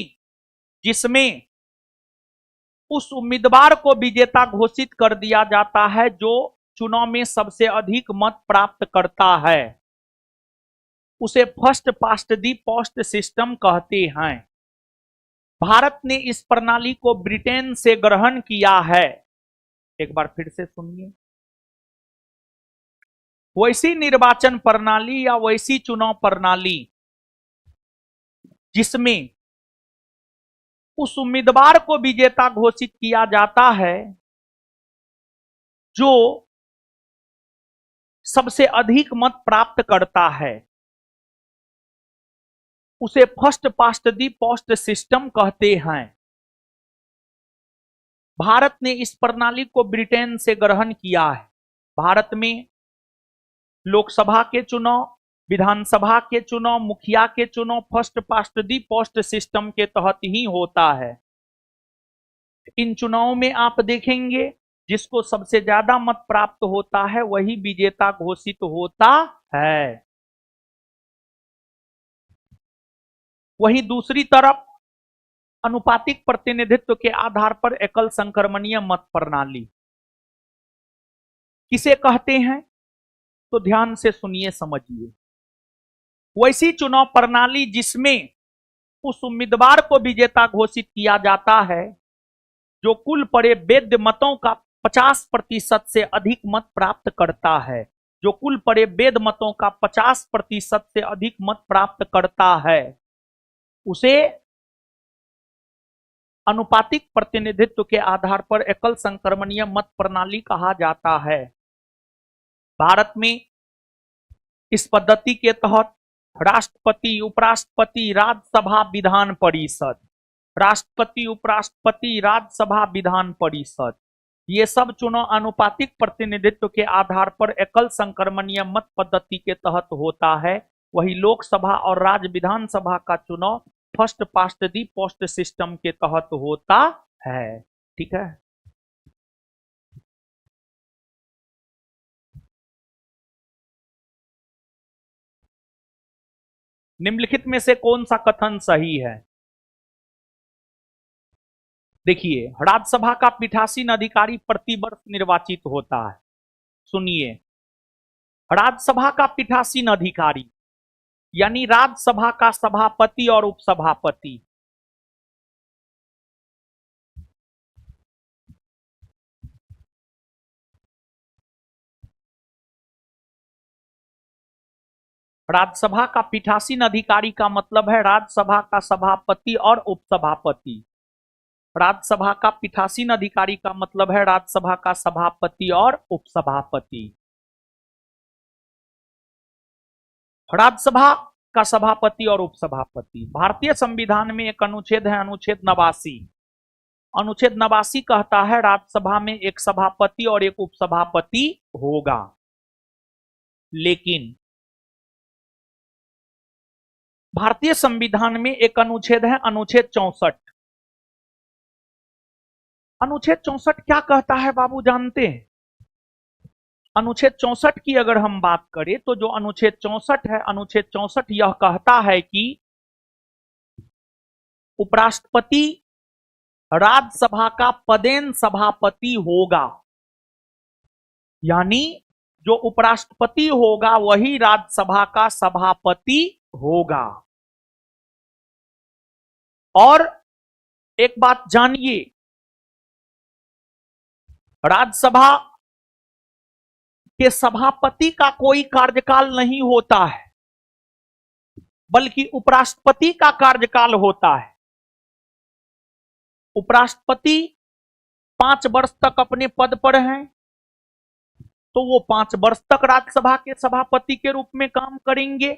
जिसमें उस उम्मीदवार को विजेता घोषित कर दिया जाता है जो चुनाव में सबसे अधिक मत प्राप्त करता है, उसे फर्स्ट पास्ट दी पोस्ट सिस्टम कहते हैं। भारत ने इस प्रणाली को ब्रिटेन से ग्रहण किया है। एक बार फिर से सुनिए, वैसी निर्वाचन प्रणाली या वैसी चुनाव प्रणाली जिसमें उस उम्मीदवार को विजेता घोषित किया जाता है जो सबसे अधिक मत प्राप्त करता है, उसे फर्स्ट पास्ट दी पोस्ट सिस्टम कहते हैं। भारत ने इस प्रणाली को ब्रिटेन से ग्रहण किया है। भारत में लोकसभा के चुनाव, विधानसभा के चुनाव, मुखिया के चुनाव फर्स्ट पास्ट दी पोस्ट सिस्टम के तहत ही होता है। इन चुनावों में आप देखेंगे जिसको सबसे ज्यादा मत प्राप्त होता है वही विजेता घोषित होता है। वहीं दूसरी तरफ अनुपातिक प्रतिनिधित्व के आधार पर एकल संक्रमणीय मत प्रणाली किसे कहते हैं, तो ध्यान से सुनिए समझिए। वैसी चुनाव प्रणाली जिसमें उस उम्मीदवार को विजेता घोषित किया जाता है जो कुल पड़े वैध मतों का 50% से अधिक मत प्राप्त करता है, जो कुल पड़े वैध मतों का 50% से अधिक मत प्राप्त करता है, उसे अनुपातिक प्रतिनिधित्व के आधार पर एकल संक्रमणीय मत प्रणाली कहा जाता है। भारत में इस पद्धति के तहत राष्ट्रपति, उपराष्ट्रपति, राज्यसभा, विधान परिषद, राष्ट्रपति, उपराष्ट्रपति, राज्यसभा, विधान परिषद, ये सब चुनाव अनुपातिक प्रतिनिधित्व के आधार पर एकल संक्रमणीय मत पद्धति के तहत होता है। वही लोकसभा और राज्य विधानसभा का चुनाव फर्स्ट पास्ट दी पोस्ट सिस्टम के तहत होता है। ठीक है, निम्नलिखित में से कौन सा कथन सही है? देखिए, राज्यसभा का पीठासीन अधिकारी प्रतिवर्ष निर्वाचित होता है। सुनिए, राज्यसभा का पीठासीन अधिकारी यानी राज्यसभा का सभापति और उपसभापति, राज्यसभा का पीठासीन अधिकारी का मतलब है राज्यसभा का सभापति और उपसभापति। राज्यसभा का पीठासीन अधिकारी का मतलब है राज्यसभा का सभापति और उपसभापति। राज्यसभा का सभापति और उपसभापति, भारतीय संविधान में एक अनुच्छेद है, अनुच्छेद 89। अनुच्छेद 89 कहता है राज्यसभा में एक सभापति और एक उपसभापति होगा। लेकिन भारतीय संविधान में एक अनुच्छेद है, अनुच्छेद 64। अनुच्छेद 64 क्या कहता है बाबू जानते हैं? अनुच्छेद 64 की अगर हम बात करें तो जो अनुच्छेद 64 है, अनुच्छेद 64 यह कहता है कि उपराष्ट्रपति राज्यसभा का पदेन सभापति होगा, यानी जो उपराष्ट्रपति होगा वही राज्यसभा का सभापति होगा। और एक बात जानिए, राज्यसभा के सभापति का कोई कार्यकाल नहीं होता है। बल्कि उपराष्ट्रपति का कार्यकाल होता है। उपराष्ट्रपति 5 वर्ष तक अपने पद पर हैं, तो वो 5 वर्ष तक राज्यसभा के सभापति के रूप में काम करेंगे।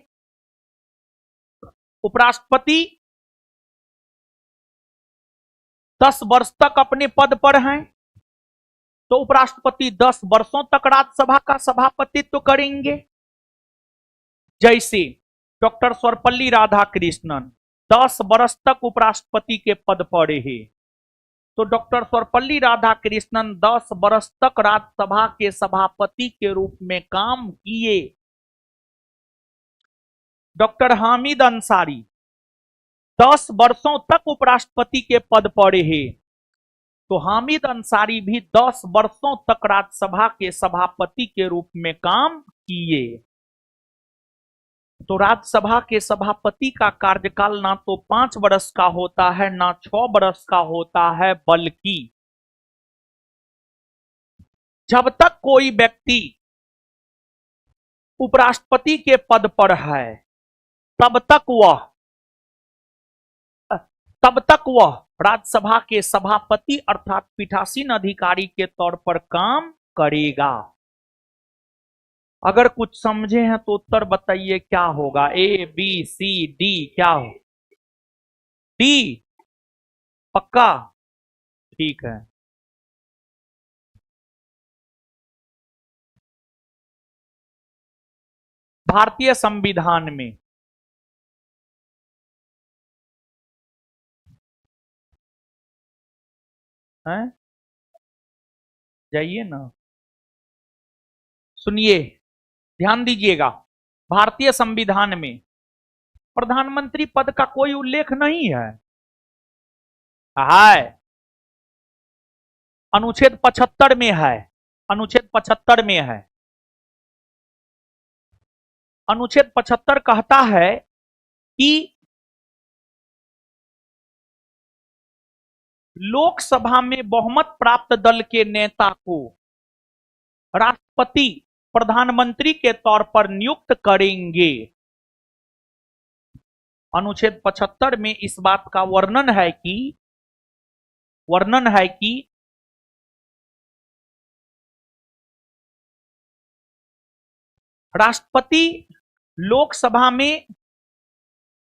उपराष्ट्रपति 10 वर्ष तक अपने पद पर हैं, तो उपराष्ट्रपति 10 वर्षों तक राज्यसभा का सभापतित्व करेंगे। जैसे डॉक्टर सर्वपल्ली राधाकृष्णन 10 वर्ष तक उपराष्ट्रपति के पद पर रहे, तो डॉक्टर सर्वपल्ली राधाकृष्णन 10 वर्ष तक राज्यसभा के सभापति के रूप में काम किए। डॉक्टर हामिद अंसारी 10 वर्षों तक उपराष्ट्रपति के पद पर रहे, तो हामिद अंसारी भी 10 वर्षों तक राज्यसभा के सभापति के रूप में काम किए। तो राज्यसभा के सभापति का कार्यकाल ना तो 5 वर्ष का होता है, ना 6 वर्ष का होता है, बल्कि जब तक कोई व्यक्ति उपराष्ट्रपति के पद पर है तब तक वह राज्यसभा के सभापति अर्थात पीठासीन अधिकारी के तौर पर काम करेगा। अगर कुछ समझे हैं तो उत्तर बताइए क्या होगा? ए बी सी डी क्या हो? डी पक्का? ठीक है। भारतीय संविधान में है, जाइए ना, सुनिए, ध्यान दीजिएगा। भारतीय संविधान में प्रधानमंत्री पद का कोई उल्लेख नहीं है। अनुच्छेद 75 में है। अनुच्छेद 75 में है। अनुच्छेद 75 कहता है कि लोकसभा में बहुमत प्राप्त दल के नेता को राष्ट्रपति प्रधानमंत्री के तौर पर नियुक्त करेंगे। अनुच्छेद 75 में इस बात का वर्णन है कि राष्ट्रपति लोकसभा में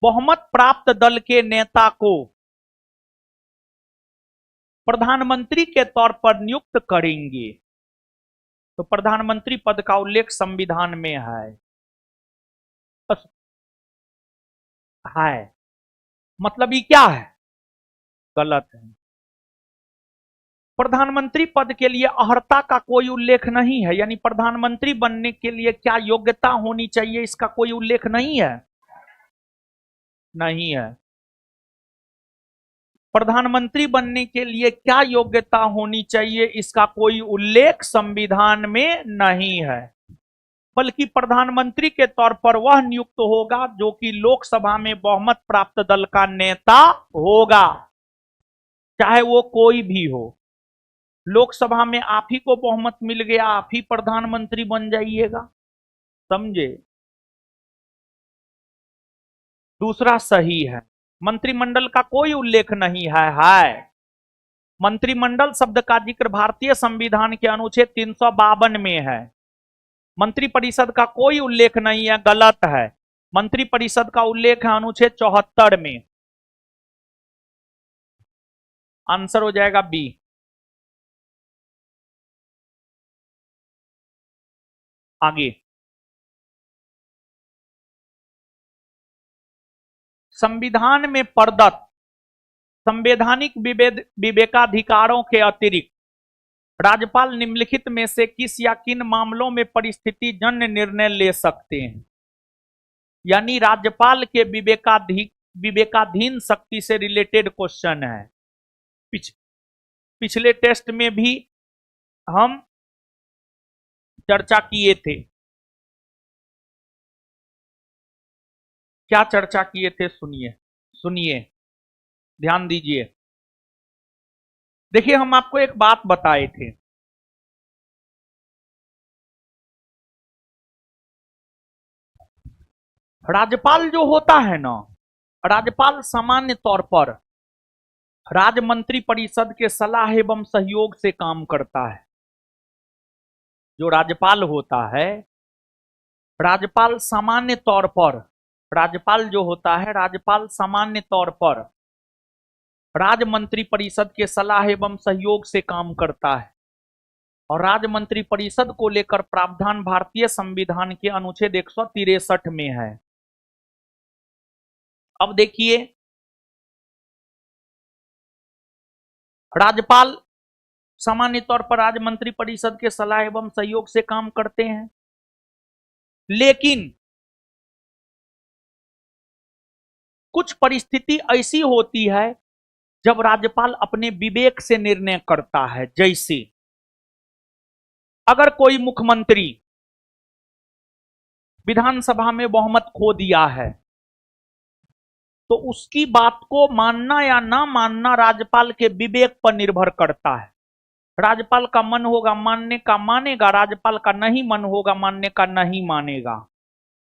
बहुमत प्राप्त दल के नेता को प्रधानमंत्री के तौर पर नियुक्त करेंगे। तो प्रधानमंत्री पद का उल्लेख संविधान में है। मतलब ये क्या है? गलत है। प्रधानमंत्री पद के लिए अर्हता का कोई उल्लेख नहीं है, यानी प्रधानमंत्री बनने के लिए क्या योग्यता होनी चाहिए इसका कोई उल्लेख नहीं है। प्रधानमंत्री बनने के लिए क्या योग्यता होनी चाहिए इसका कोई उल्लेख संविधान में नहीं है, बल्कि प्रधानमंत्री के तौर पर वह नियुक्त होगा जो कि लोकसभा में बहुमत प्राप्त दल का नेता होगा, चाहे वो कोई भी हो। लोकसभा में आप ही को बहुमत मिल गया, आप ही प्रधानमंत्री बन जाइएगा, समझे? दूसरा सही है। मंत्रिमंडल का कोई उल्लेख नहीं है। मंत्रिमंडल शब्द का जिक्र भारतीय संविधान के अनुच्छेद 352 में है। मंत्रिपरिषद का कोई उल्लेख नहीं है, गलत है। मंत्रिपरिषद का उल्लेख है अनुच्छेद 74 में। आंसर हो जाएगा बी। आगे, संविधान में प्रदत्त संवैधानिक विवेकाधिकारों के अतिरिक्त राज्यपाल निम्नलिखित में से किस या किन मामलों में परिस्थिति जन्य निर्णय ले सकते हैं? यानी राज्यपाल के विवेकाधीन शक्ति से रिलेटेड क्वेश्चन है। पिछले टेस्ट में भी हम चर्चा किए थे। क्या चर्चा किए थे? सुनिए, ध्यान दीजिए। देखिए, हम आपको एक बात बताए थे, राज्यपाल जो होता है ना, राज्यपाल सामान्य तौर पर राज्य मंत्री परिषद के सलाह एवं सहयोग से काम करता है। जो राज्यपाल होता है, राज्यपाल सामान्य तौर पर, राज्यपाल जो होता है, राज्यपाल सामान्य तौर पर राज्य मंत्री परिषद के सलाह एवं सहयोग से काम करता है। और राज्य मंत्री परिषद को लेकर प्रावधान भारतीय संविधान के अनुच्छेद 163 में है। अब देखिए, राज्यपाल सामान्य तौर पर राज्य मंत्री परिषद के सलाह एवं सहयोग से काम करते हैं, लेकिन कुछ परिस्थिति ऐसी होती है जब राज्यपाल अपने विवेक से निर्णय करता है। जैसे अगर कोई मुख्यमंत्री विधानसभा में बहुमत खो दिया है, तो उसकी बात को मानना या ना मानना राज्यपाल के विवेक पर निर्भर करता है। राज्यपाल का मन होगा मानने का मानेगा, राज्यपाल का नहीं मन होगा मानने का नहीं मानेगा।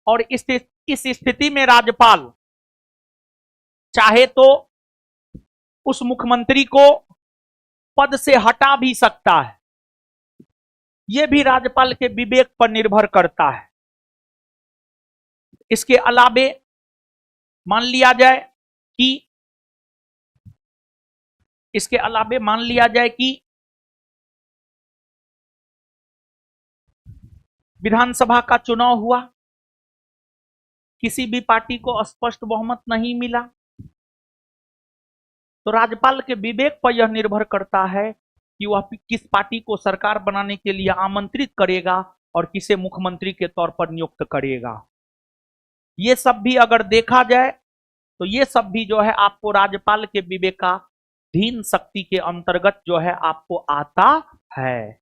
और इस स्थिति में राज्यपाल चाहे तो उस मुख्यमंत्री को पद से हटा भी सकता है। यह भी राज्यपाल के विवेक पर निर्भर करता है। इसके अलावे मान लिया जाए कि विधानसभा का चुनाव हुआ, किसी भी पार्टी को स्पष्ट बहुमत नहीं मिला, तो राज्यपाल के विवेक पर यह निर्भर करता है कि वह किस पार्टी को सरकार बनाने के लिए आमंत्रित करेगा और किसे मुख्यमंत्री के तौर पर नियुक्त करेगा। ये सब भी अगर देखा जाए तो ये सब भी जो है आपको राज्यपाल के विवेकाधीन शक्ति के अंतर्गत जो है आपको आता है।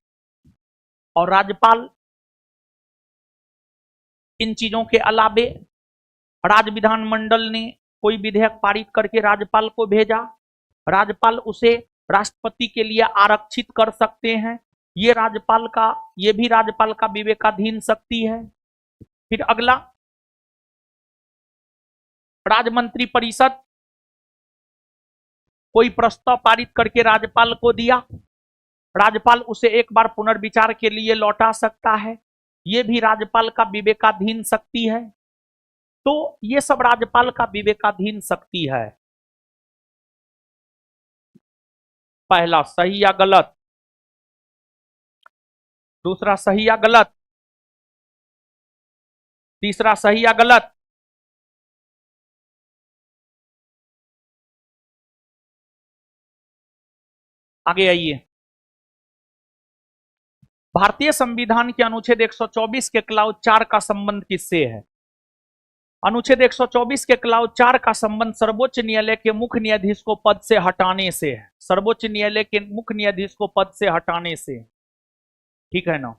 और राज्यपाल इन चीजों के अलावे राज्य विधानमंडल ने कोई विधेयक पारित करके राज्यपाल को भेजा, राज्यपाल उसे राष्ट्रपति के लिए आरक्षित कर सकते हैं। ये भी राज्यपाल का विवेकाधीन शक्ति है। फिर अगला, राज्य मंत्री परिषद कोई प्रस्ताव पारित करके राज्यपाल को दिया, राज्यपाल उसे एक बार पुनर्विचार के लिए लौटा सकता है। यह भी राज्यपाल का विवेकाधीन शक्ति है। तो ये सब राज्यपाल का विवेकाधीन शक्ति है। पहला सही या गलत, दूसरा सही या गलत, तीसरा सही या गलत। आगे आइए। भारतीय संविधान के अनुच्छेद 124 के क्लाउज 4 का संबंध किससे है? अनुच्छेद 124 के क्लाउज 4 का संबंध सर्वोच्च न्यायालय के मुख्य न्यायाधीश को पद से हटाने से है। सर्वोच्च न्यायालय के मुख्य न्यायाधीश को पद से हटाने से, ठीक है ना।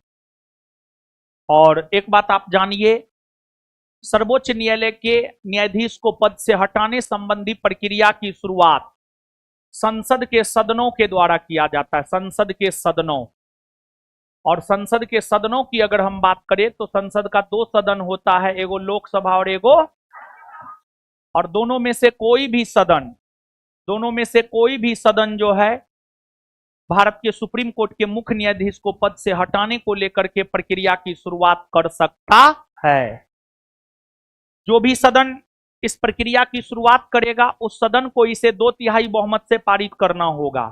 और एक बात आप जानिए, सर्वोच्च न्यायालय के न्यायाधीश को पद से हटाने संबंधी प्रक्रिया की शुरुआत संसद के सदनों के द्वारा किया जाता है। संसद के सदनों, और संसद के सदनों की अगर हम बात करें तो संसद का 2 सदन होता है, एगो लोकसभा और एगो, और दोनों में से कोई भी सदन जो है भारत के सुप्रीम कोर्ट के मुख्य न्यायाधीश को पद से हटाने को लेकर के प्रक्रिया की शुरुआत कर सकता है। जो भी सदन इस प्रक्रिया की शुरुआत करेगा उस सदन को इसे 2/3 बहुमत से पारित करना होगा।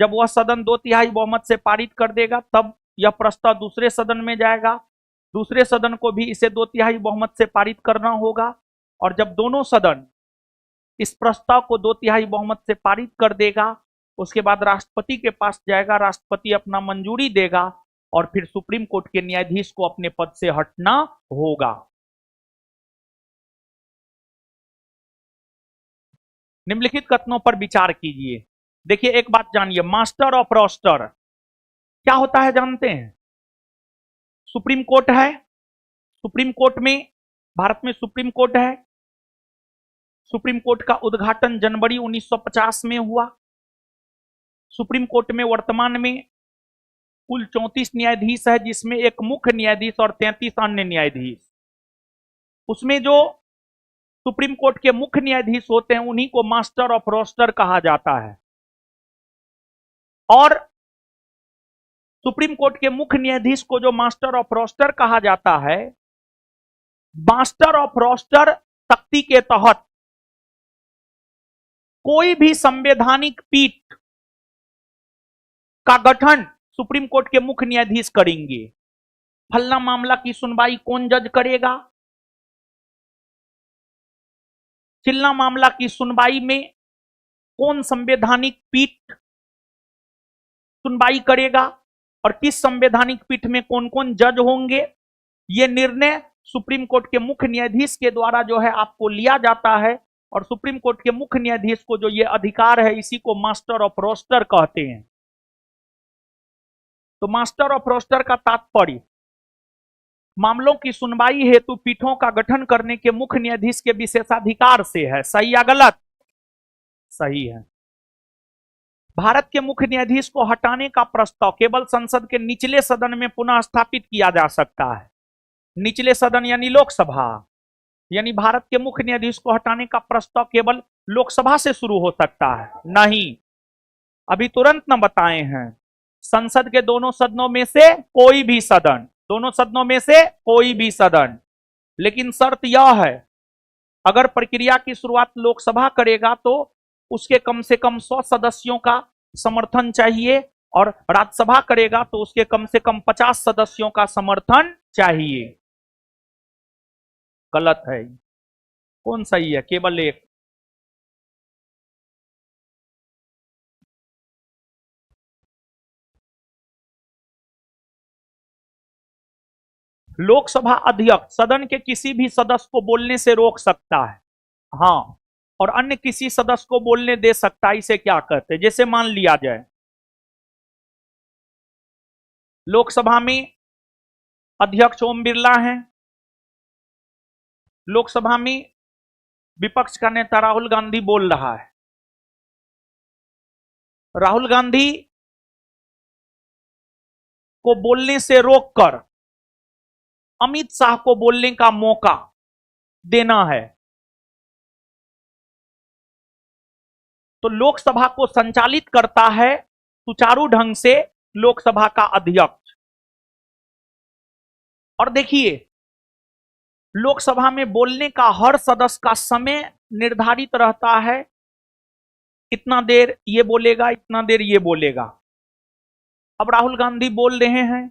जब वह सदन 2/3 बहुमत से पारित कर देगा तब यह प्रस्ताव दूसरे सदन में जाएगा, दूसरे सदन को भी इसे 2/3 बहुमत से पारित करना होगा। और जब दोनों सदन इस प्रस्ताव को 2/3 बहुमत से पारित कर देगा, उसके बाद राष्ट्रपति के पास जाएगा, राष्ट्रपति अपना मंजूरी देगा और फिर सुप्रीम कोर्ट के न्यायाधीश को अपने पद से हटना होगा। निम्नलिखित कथनों पर विचार कीजिए। देखिए, एक बात जानिए, मास्टर ऑफ रोस्टर क्या होता है जानते हैं? सुप्रीम कोर्ट है, सुप्रीम कोर्ट में, भारत में सुप्रीम कोर्ट है। सुप्रीम कोर्ट का उद्घाटन जनवरी 1950 में हुआ। सुप्रीम कोर्ट में वर्तमान में कुल 34 न्यायाधीश है, जिसमें एक मुख्य न्यायाधीश और 33 अन्य न्यायाधीश। उसमें जो सुप्रीम कोर्ट के मुख्य न्यायाधीश होते हैं उन्हीं को मास्टर ऑफ रोस्टर कहा जाता है। और सुप्रीम कोर्ट के मुख्य न्यायाधीश को जो मास्टर ऑफ रोस्टर कहा जाता है, मास्टर ऑफ रोस्टर शक्ति के तहत कोई भी संवैधानिक पीठ का गठन सुप्रीम कोर्ट के मुख्य न्यायाधीश करेंगे। फलना मामला की सुनवाई कौन जज करेगा, चिल्ला मामला की सुनवाई में कौन संवैधानिक पीठ सुनवाई करेगा और किस संवैधानिक पीठ में कौन कौन जज होंगे, यह निर्णय सुप्रीम कोर्ट के मुख्य न्यायाधीश के द्वारा जो है आपको लिया जाता है। और सुप्रीम कोर्ट के मुख्य न्यायाधीश को जो ये अधिकार है इसी को मास्टर ऑफ रोस्टर कहते हैं। तो मास्टर ऑफ रोस्टर का तात्पर्य मामलों की सुनवाई हेतु पीठों का गठन करने के मुख्य न्यायाधीश के विशेषाधिकार से है। सही या गलत? सही है। भारत के मुख्य न्यायाधीश को हटाने का प्रस्ताव केवल संसद के निचले सदन में पुनः स्थापित किया जा सकता है। निचले सदन यानी लोकसभा, यानी भारत के मुख्य न्यायाधीश को हटाने का प्रस्ताव केवल लोकसभा से शुरू हो सकता है। नहीं, अभी तुरंत न बताए हैं, संसद के दोनों सदनों में से कोई भी सदन, दोनों सदनों में से कोई भी सदन। लेकिन शर्त यह है, अगर प्रक्रिया की शुरुआत लोकसभा करेगा तो उसके कम से कम 100 सदस्यों का समर्थन चाहिए, और राज्यसभा करेगा तो उसके कम से कम 50 सदस्यों का समर्थन चाहिए। गलत है, कौन सही है? केवल एक। लोकसभा अध्यक्ष सदन के किसी भी सदस्य को बोलने से रोक सकता है, हाँ, और अन्य किसी सदस्य को बोलने दे सकता है। इसे क्या कहते हैं? जैसे मान लिया जाए लोकसभा में अध्यक्ष ओम बिरला हैं, लोकसभा में विपक्ष का नेता राहुल गांधी बोल रहा है। राहुल गांधी को बोलने से रोककर अमित शाह को बोलने का मौका देना है, तो लोकसभा को संचालित करता है सुचारू ढंग से लोकसभा का अध्यक्ष। और देखिए, लोकसभा में बोलने का हर सदस्य का समय निर्धारित रहता है, इतना देर ये बोलेगा, इतना देर ये बोलेगा। अब राहुल गांधी बोल रहे हैं,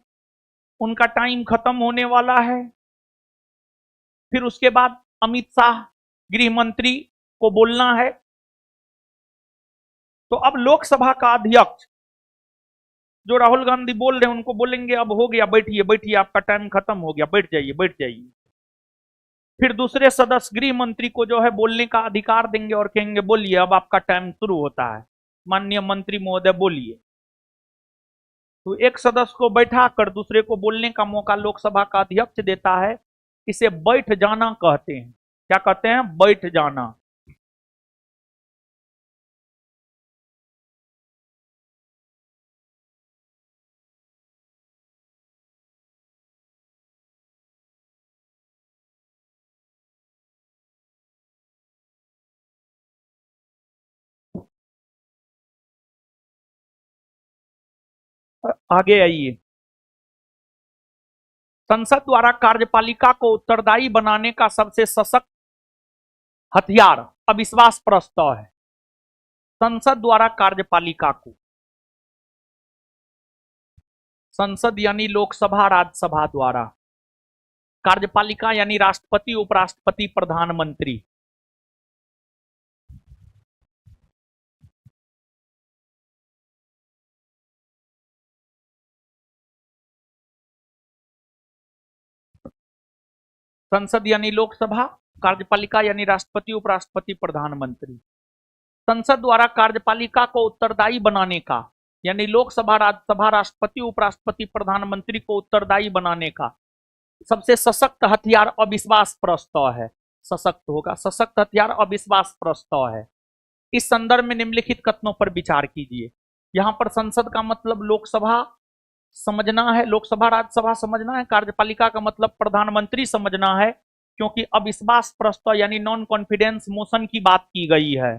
उनका टाइम खत्म होने वाला है, फिर उसके बाद अमित शाह गृह मंत्री को बोलना है। तो अब लोकसभा का अध्यक्ष जो राहुल गांधी बोल रहे हैं उनको बोलेंगे अब हो गया, बैठिए बैठिए, आपका टाइम खत्म हो गया, बैठ जाइए बैठ जाइए। फिर दूसरे सदस्य गृह मंत्री को जो है बोलने का अधिकार देंगे और कहेंगे बोलिए, अब आपका टाइम शुरू होता है, माननीय मंत्री महोदय बोलिए। तो एक सदस्य को बैठा कर दूसरे को बोलने का मौका लोकसभा का अध्यक्ष देता है। इसे बैठ जाना कहते हैं। क्या कहते हैं? बैठ जाना। आगे आइए। संसद द्वारा कार्यपालिका को उत्तरदायी बनाने का सबसे सशक्त हथियार अविश्वास प्रस्ताव है। संसद द्वारा कार्यपालिका को, संसद यानी लोकसभा राज्यसभा द्वारा, कार्यपालिका यानी राष्ट्रपति उपराष्ट्रपति प्रधानमंत्री, संसद यानी लोकसभा, कार्यपालिका यानी राष्ट्रपति उपराष्ट्रपति प्रधानमंत्री। संसद द्वारा कार्यपालिका को उत्तरदायी बनाने का यानी लोकसभा राज्यसभा राष्ट्रपति उपराष्ट्रपति प्रधानमंत्री को उत्तरदायी बनाने का सबसे सशक्त हथियार अविश्वास प्रस्ताव है। सशक्त होगा, सशक्त हथियार अविश्वास प्रस्ताव है। इस संदर्भ में निम्नलिखित कथनों पर विचार कीजिए। यहां पर संसद का मतलब लोकसभा समझना है, लोकसभा राज्यसभा समझना है। कार्यपालिका का मतलब प्रधानमंत्री समझना है। क्योंकि अविश्वास प्रस्ताव यानी नॉन कॉन्फिडेंस मोशन की बात की गई है।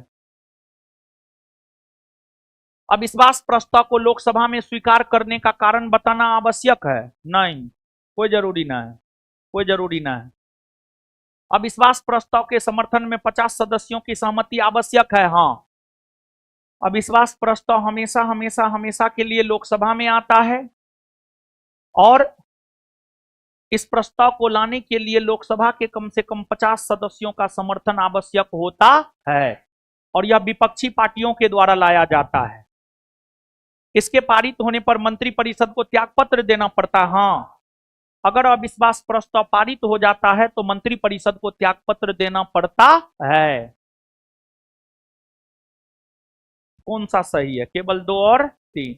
अविश्वास प्रस्ताव को लोकसभा में स्वीकार करने का कारण बताना आवश्यक है? नहीं, कोई जरूरी ना है, कोई जरूरी ना है। अविश्वास प्रस्ताव के समर्थन में 50 सदस्यों की सहमति आवश्यक है। हाँ, अविश्वास प्रस्ताव हमेशा हमेशा हमेशा के लिए लोकसभा में आता है और इस प्रस्ताव को लाने के लिए लोकसभा के कम से कम 50 सदस्यों का समर्थन आवश्यक होता है और यह विपक्षी पार्टियों के द्वारा लाया जाता है। इसके पारित होने पर मंत्रिपरिषद को त्यागपत्र देना पड़ता है। हाँ, अगर अविश्वास प्रस्ताव पारित हो जाता है तो मंत्रिपरिषद को त्यागपत्र देना पड़ता है। कौन सा सही है? केवल 2 और 3।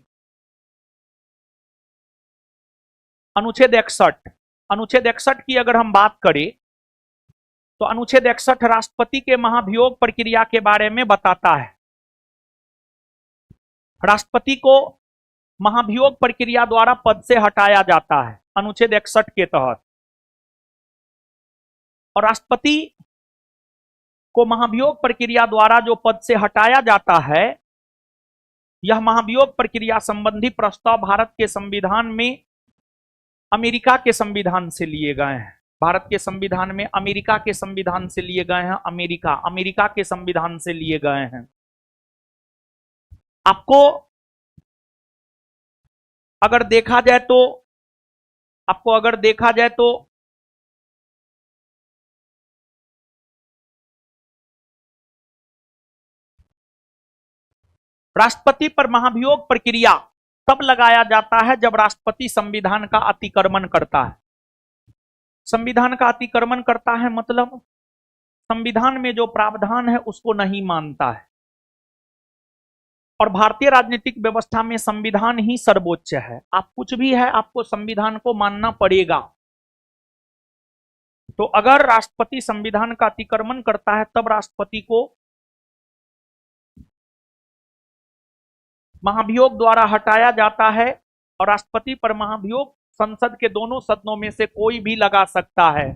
अनुच्छेद 61, अनुच्छेद 61 की अगर हम बात करें तो अनुच्छेद 61 राष्ट्रपति के महाभियोग प्रक्रिया के बारे में बताता है। राष्ट्रपति को महाभियोग प्रक्रिया द्वारा पद से हटाया जाता है अनुच्छेद 61 के तहत, और राष्ट्रपति को महाभियोग प्रक्रिया द्वारा जो पद से हटाया जाता है, यह महाभियोग प्रक्रिया संबंधी प्रस्ताव भारत के संविधान में अमेरिका के संविधान से लिए गए हैं। भारत के संविधान में अमेरिका के संविधान से लिए गए हैं। अमेरिका के संविधान से लिए गए हैं। आपको अगर देखा जाए तो राष्ट्रपति पर महाभियोग प्रक्रिया तब लगाया जाता है जब राष्ट्रपति संविधान का अतिक्रमण करता है। संविधान का अतिक्रमण करता है मतलब संविधान में जो प्रावधान है उसको नहीं मानता है, और भारतीय राजनीतिक व्यवस्था में संविधान ही सर्वोच्च है। आप कुछ भी है, आपको संविधान को मानना पड़ेगा। तो अगर राष्ट्रपति संविधान का अतिक्रमण करता है तब राष्ट्रपति को महाभियोग द्वारा हटाया जाता है, और राष्ट्रपति पर महाभियोग संसद के दोनों सदनों में से कोई भी लगा सकता है।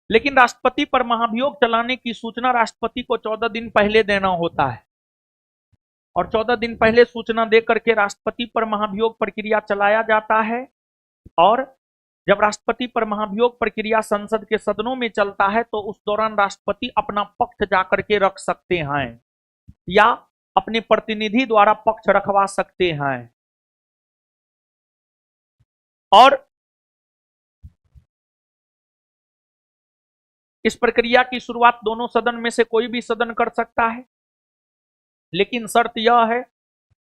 लेकिन राष्ट्रपति पर महाभियोग चलाने की सूचना राष्ट्रपति को 14 दिन पहले देना होता है, और 14 दिन पहले सूचना देकर के राष्ट्रपति पर महाभियोग प्रक्रिया चलाया जाता है। और जब राष्ट्रपति पर महाभियोग प्रक्रिया संसद के सदनों में चलता है तो उस दौरान राष्ट्रपति अपना पक्ष जाकर के रख सकते हैं या अपने प्रतिनिधि द्वारा पक्ष रखवा सकते हैं। और इस प्रक्रिया की शुरुआत दोनों सदन में से कोई भी सदन कर सकता है, लेकिन शर्त यह है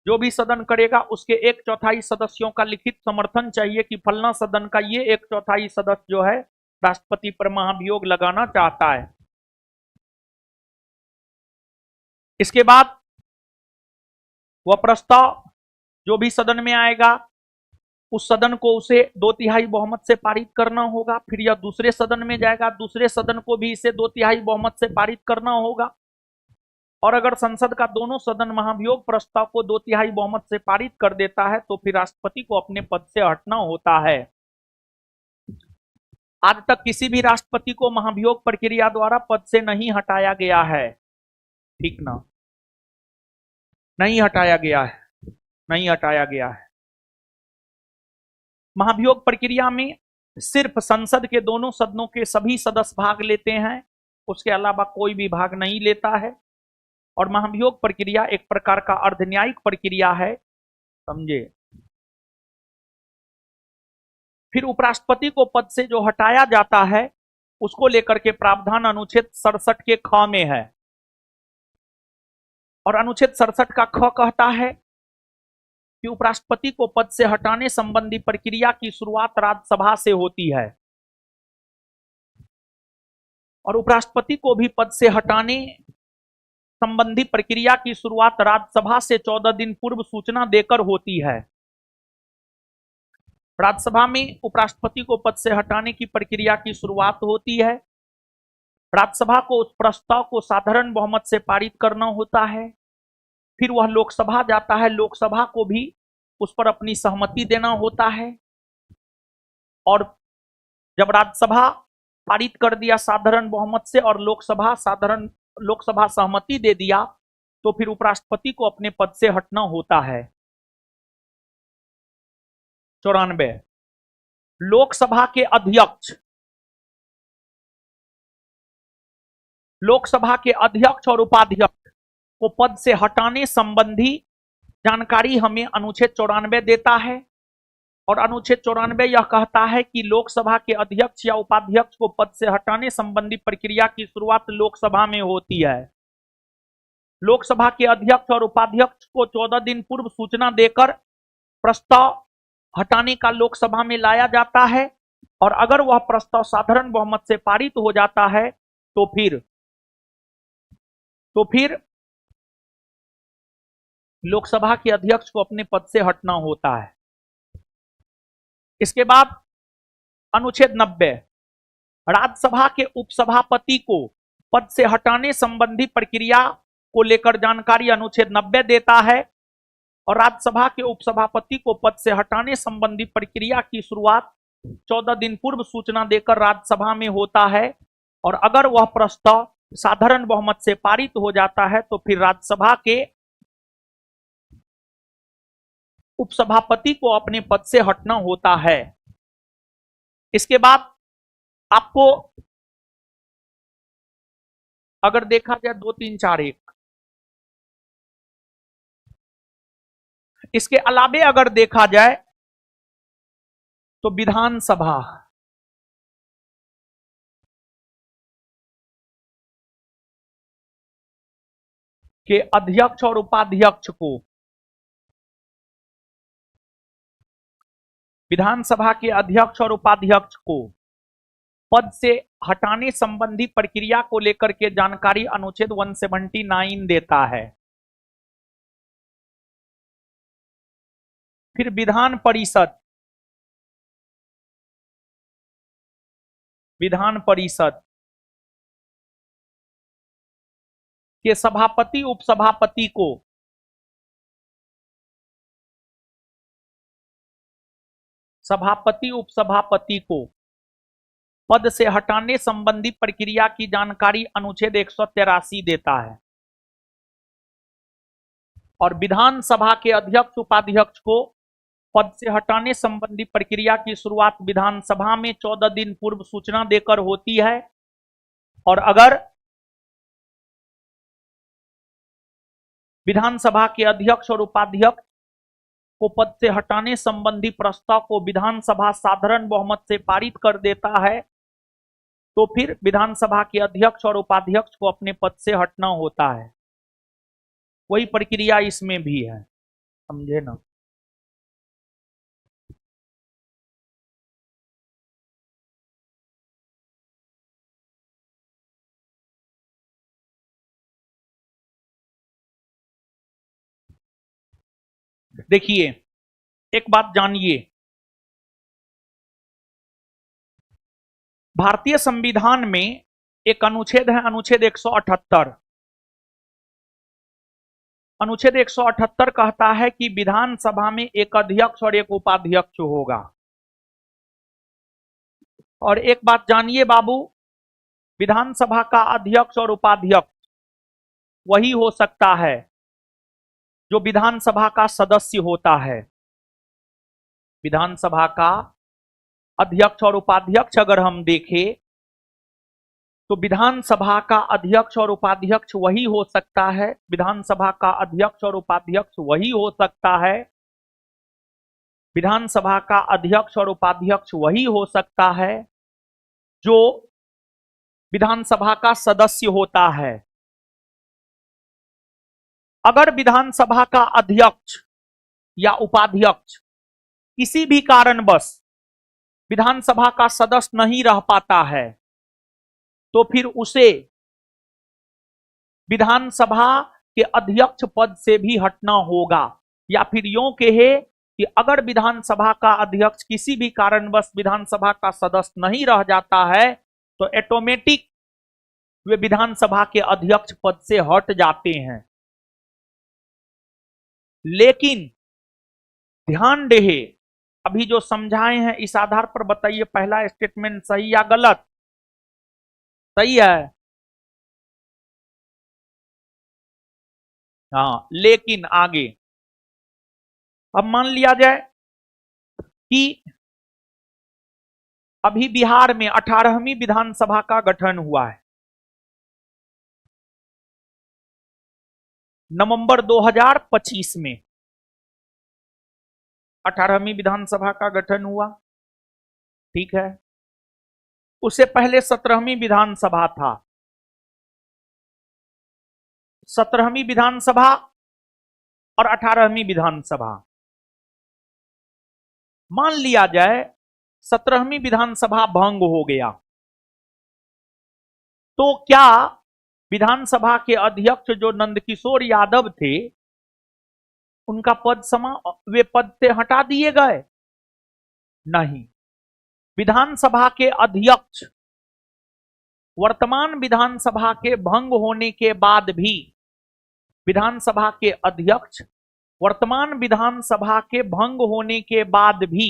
जो भी सदन करेगा उसके 1/4 सदस्यों का लिखित समर्थन चाहिए कि फलना सदन का ये 1/4 सदस्य जो है राष्ट्रपति पर महाभियोग लगाना चाहता है। इसके बाद वह प्रस्ताव जो भी सदन में आएगा उस सदन को उसे 2/3 बहुमत से पारित करना होगा। फिर यह दूसरे सदन में जाएगा, दूसरे सदन को भी इसे 2/3 बहुमत से पारित करना होगा। और अगर संसद का दोनों सदन महाभियोग प्रस्ताव को 2/3 बहुमत से पारित कर देता है तो फिर राष्ट्रपति को अपने पद से हटना होता है। आज तक किसी भी राष्ट्रपति को महाभियोग प्रक्रिया द्वारा पद से नहीं हटाया गया है, ठीक ना? नहीं हटाया गया है, नहीं हटाया गया है। महाभियोग प्रक्रिया में सिर्फ संसद के दोनों सदनों के सभी सदस्य भाग लेते हैं, उसके अलावा कोई भी भाग नहीं लेता है। और महाभियोग प्रक्रिया एक प्रकार का अर्धन्यायिक प्रक्रिया है, समझे। फिर उपराष्ट्रपति को पद से जो हटाया जाता है उसको लेकर के प्रावधान अनुच्छेद 67 के ख में है, और अनुच्छेद 67 का ख कहता है कि उपराष्ट्रपति को पद से हटाने संबंधी प्रक्रिया की शुरुआत राज्यसभा से होती है, और उपराष्ट्रपति को भी पद से हटाने संबंधी प्रक्रिया की शुरुआत राज्यसभा से 14 दिन पूर्व सूचना देकर होती है। राज्यसभा में उपराष्ट्रपति को पद से हटाने की प्रक्रिया की शुरुआत होती है। राज्यसभा को उस प्रस्ताव को साधारण बहुमत से पारित करना होता है। फिर वह लोकसभा जाता है, लोकसभा को भी उस पर अपनी सहमति देना होता है, और जब राज्यसभा पारित कर दिया साधारण बहुमत से और लोकसभा सहमति दे दिया, तो फिर उपराष्ट्रपति को अपने पद से हटना होता है। 94, लोकसभा के अध्यक्ष और उपाध्यक्ष को पद से हटाने संबंधी जानकारी हमें अनुच्छेद 94 देता है। और अनुच्छेद 94 यह कहता है कि लोकसभा के अध्यक्ष या उपाध्यक्ष को पद से हटाने संबंधी प्रक्रिया की शुरुआत लोकसभा में होती है। लोकसभा के अध्यक्ष और उपाध्यक्ष को 14 दिन पूर्व सूचना देकर प्रस्ताव हटाने का लोकसभा में लाया जाता है, और अगर वह प्रस्ताव साधारण बहुमत से पारित हो जाता है तो फिर लोकसभा के अध्यक्ष को अपने पद से हटना होता है। इसके बाद अनुच्छेद 90, राज्यसभा के उपसभापति को पद से हटाने संबंधी प्रक्रिया को लेकर जानकारी अनुच्छेद 90 देता है, और राज्यसभा के उपसभापति को पद से हटाने संबंधी प्रक्रिया की शुरुआत 14 दिन पूर्व सूचना देकर राज्यसभा में होता है, और अगर वह प्रस्ताव साधारण बहुमत से पारित हो जाता है तो फिर राज्यसभा के उपसभापति को अपने पद से हटना होता है। इसके बाद आपको अगर देखा जाए 2 3 4 1, इसके अलावे अगर देखा जाए तो विधानसभा के अध्यक्ष और उपाध्यक्ष को पद से हटाने संबंधी प्रक्रिया को लेकर के जानकारी अनुच्छेद 179 देता है। फिर विधान परिषद के सभापति उपसभापति को पद से हटाने संबंधी प्रक्रिया की जानकारी अनुच्छेद 183 देता है, और विधानसभा के अध्यक्ष उपाध्यक्ष को पद से हटाने संबंधी प्रक्रिया की शुरुआत विधानसभा में 14 दिन पूर्व सूचना देकर होती है, और अगर विधानसभा के अध्यक्ष और उपाध्यक्ष को पद से हटाने संबंधी प्रस्ताव को विधानसभा साधारण बहुमत से पारित कर देता है तो फिर विधानसभा के अध्यक्ष और उपाध्यक्ष को अपने पद से हटना होता है। वही प्रक्रिया इसमें भी है, समझे ना। देखिए एक बात जानिए, भारतीय संविधान में एक अनुच्छेद है, अनुच्छेद 178। अनुच्छेद 178 कहता है कि विधानसभा में एक अध्यक्ष और एक उपाध्यक्ष होगा। और एक बात जानिए बाबू, विधानसभा का अध्यक्ष और उपाध्यक्ष वही हो सकता है जो विधानसभा का सदस्य होता है। विधानसभा का अध्यक्ष और उपाध्यक्ष अगर हम देखें तो विधानसभा का अध्यक्ष और उपाध्यक्ष वही हो सकता है, विधानसभा का अध्यक्ष और उपाध्यक्ष वही हो सकता है, विधानसभा का अध्यक्ष और उपाध्यक्ष वही हो सकता है जो विधानसभा का सदस्य होता है। अगर विधानसभा का अध्यक्ष या उपाध्यक्ष किसी भी कारणवश विधानसभा का सदस्य नहीं रह पाता है तो फिर उसे विधानसभा के अध्यक्ष पद से भी हटना होगा। या फिर यूं कहे कि अगर विधानसभा का अध्यक्ष किसी भी कारणवश विधानसभा का सदस्य नहीं रह जाता है तो ऑटोमेटिक वे विधानसभा के अध्यक्ष पद से हट जाते हैं। लेकिन ध्यान रहे अभी जो समझाए हैं इस आधार पर बताइए पहला स्टेटमेंट सही या गलत? सही है। हाँ, लेकिन आगे अब मान लिया जाए कि अभी बिहार में 18वीं विधानसभा का गठन हुआ है, नवंबर 2025 में 18वीं विधानसभा का गठन हुआ। ठीक है, उससे पहले 17वीं विधानसभा था। 17वीं विधानसभा और 18वीं विधानसभा, मान लिया जाए 17वीं विधानसभा भंग हो गया, तो क्या विधानसभा के अध्यक्ष जो नंदकिशोर यादव थे उनका वे पद से हटा दिए गए? नहीं, विधानसभा के अध्यक्ष वर्तमान विधानसभा के भंग होने के बाद भी, विधानसभा के अध्यक्ष वर्तमान विधानसभा के भंग होने के बाद भी,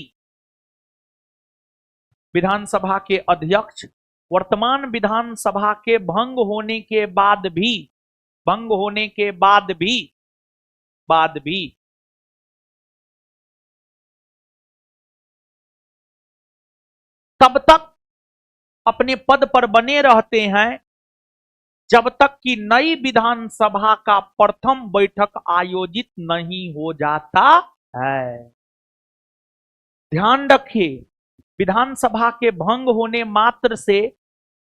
विधानसभा के अध्यक्ष वर्तमान विधानसभा के भंग होने के बाद भी, भंग होने के बाद भी तब तक अपने पद पर बने रहते हैं जब तक कि नई विधानसभा का प्रथम बैठक आयोजित नहीं हो जाता है। ध्यान रखिए, विधानसभा के भंग होने मात्र से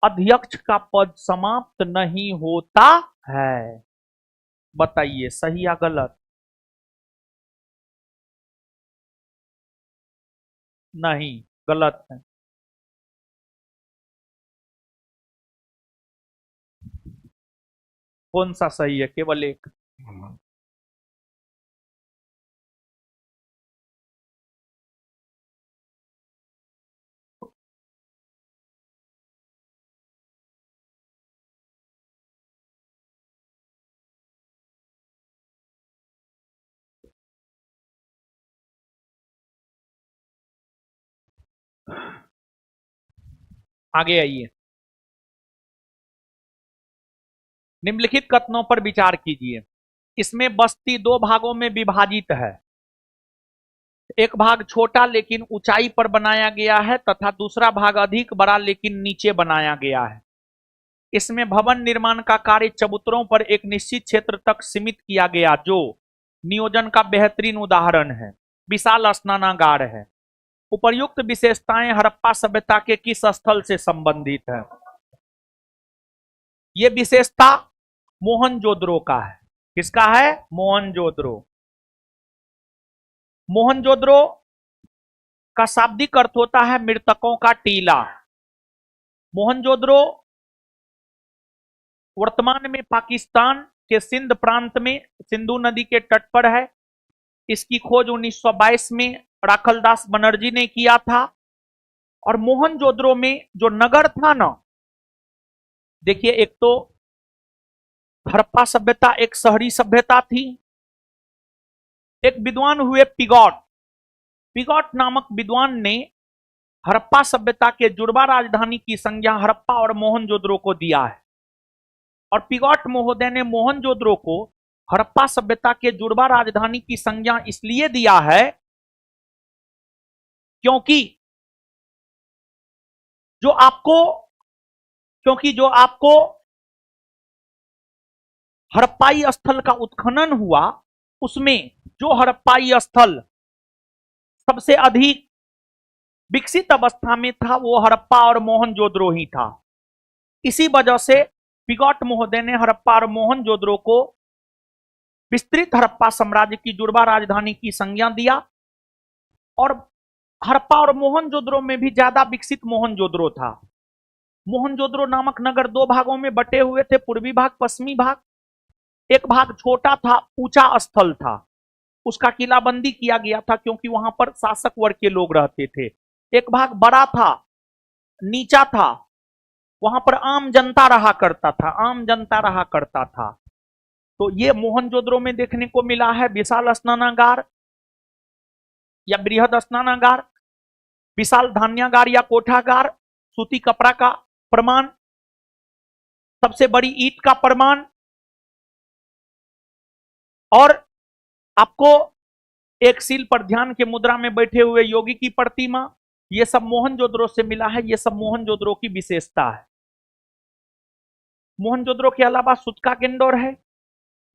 अध्यक्ष का पद समाप्त नहीं होता है। बताइए सही या गलत? नहीं, गलत है। कौन सा सही है? केवल एक। आगे आइए, निम्नलिखित कथनों पर विचार कीजिए। इसमें बस्ती दो भागों में विभाजित है। एक भाग छोटा लेकिन ऊंचाई पर बनाया गया है तथा दूसरा भाग अधिक बड़ा लेकिन नीचे बनाया गया है। इसमें भवन निर्माण का कार्य चबूतरों पर एक निश्चित क्षेत्र तक सीमित किया गया, जो नियोजन का बेहतरीन उदाहरण है। विशाल स्नानागार है। उपर्युक्त विशेषताएं हड़प्पा सभ्यता के किस स्थल से संबंधित है? यह विशेषता मोहनजोदड़ो का है। किसका है? मोहनजोदड़ो। मोहनजोदड़ो का शाब्दिक अर्थ होता है मृतकों का टीला। मोहनजोदड़ो वर्तमान में पाकिस्तान के सिंध प्रांत में सिंधु नदी के तट पर है। इसकी खोज 1922 में राखलदास बनर्जी ने किया था। और मोहनजोदड़ो में जो नगर था ना, देखिए, एक तो हड़प्पा सभ्यता एक शहरी सभ्यता थी। एक विद्वान हुए पिगॉट। पिगॉट नामक विद्वान ने हड़प्पा सभ्यता के जुड़वा राजधानी की संज्ञा हड़प्पा और मोहनजोदड़ो को दिया है। और पिगॉट महोदय ने मोहनजोदड़ो को हड़प्पा सभ्यता के जुड़वा राजधानी की संज्ञा इसलिए दिया है क्योंकि जो आपको हड़प्पाई स्थल का उत्खनन हुआ, उसमें जो हड़प्पाई स्थल सबसे अधिक विकसित अवस्था में था वो हड़प्पा और मोहनजोदड़ो ही था। इसी वजह से पिगॉट महोदय ने हड़प्पा और मोहनजोदड़ो को विस्तृत हड़प्पा साम्राज्य की जुड़वा राजधानी की संज्ञा दिया। और हड़प्पा और मोहनजोदड़ो में भी ज्यादा विकसित मोहनजोदड़ो था। मोहनजोदड़ो नामक नगर दो भागों में बटे हुए थे, पूर्वी भाग, पश्चिमी भाग। एक भाग छोटा था, ऊंचा स्थल था, उसका किलाबंदी किया गया था क्योंकि वहां पर शासक वर्ग के लोग रहते थे। एक भाग बड़ा था, नीचा था, वहां पर आम जनता रहा करता था। तो ये मोहनजोदड़ो में देखने को मिला है विशाल स्नानागार, या बृहद स्नानागार, विशाल धान्यागार या कोठागार, सूती कपड़ा का प्रमाण, सबसे बड़ी ईंट का प्रमाण, और आपको एक सील पर ध्यान के मुद्रा में बैठे हुए योगी की प्रतिमा, ये सब मोहनजोदड़ो से मिला है। ये सब मोहनजोदड़ो की विशेषता है। मोहनजोदड़ो के अलावा सूत्का गेंडोर है।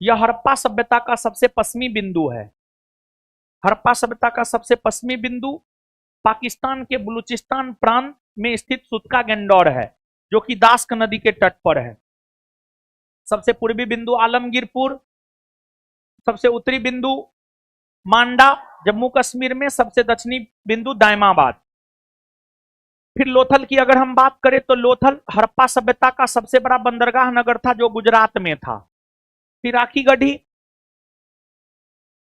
यह हड़प्पा सभ्यता का सबसे पश्चिमी बिंदु है। हड़प्पा सभ्यता का सबसे पश्चिमी बिंदु पाकिस्तान के बलूचिस्तान प्रांत में स्थित सूत्का गेंडोर है, जो कि दास्क नदी के तट पर है। सबसे पूर्वी बिंदु आलमगीरपुर, सबसे उत्तरी बिंदु मांडा जम्मू कश्मीर में, सबसे दक्षिणी बिंदु दायमाबाद। फिर लोथल की अगर हम बात करें तो लोथल हड़प्पा सभ्यता का सबसे बड़ा बंदरगाह नगर था, जो गुजरात में था। फिर राखी गढ़ी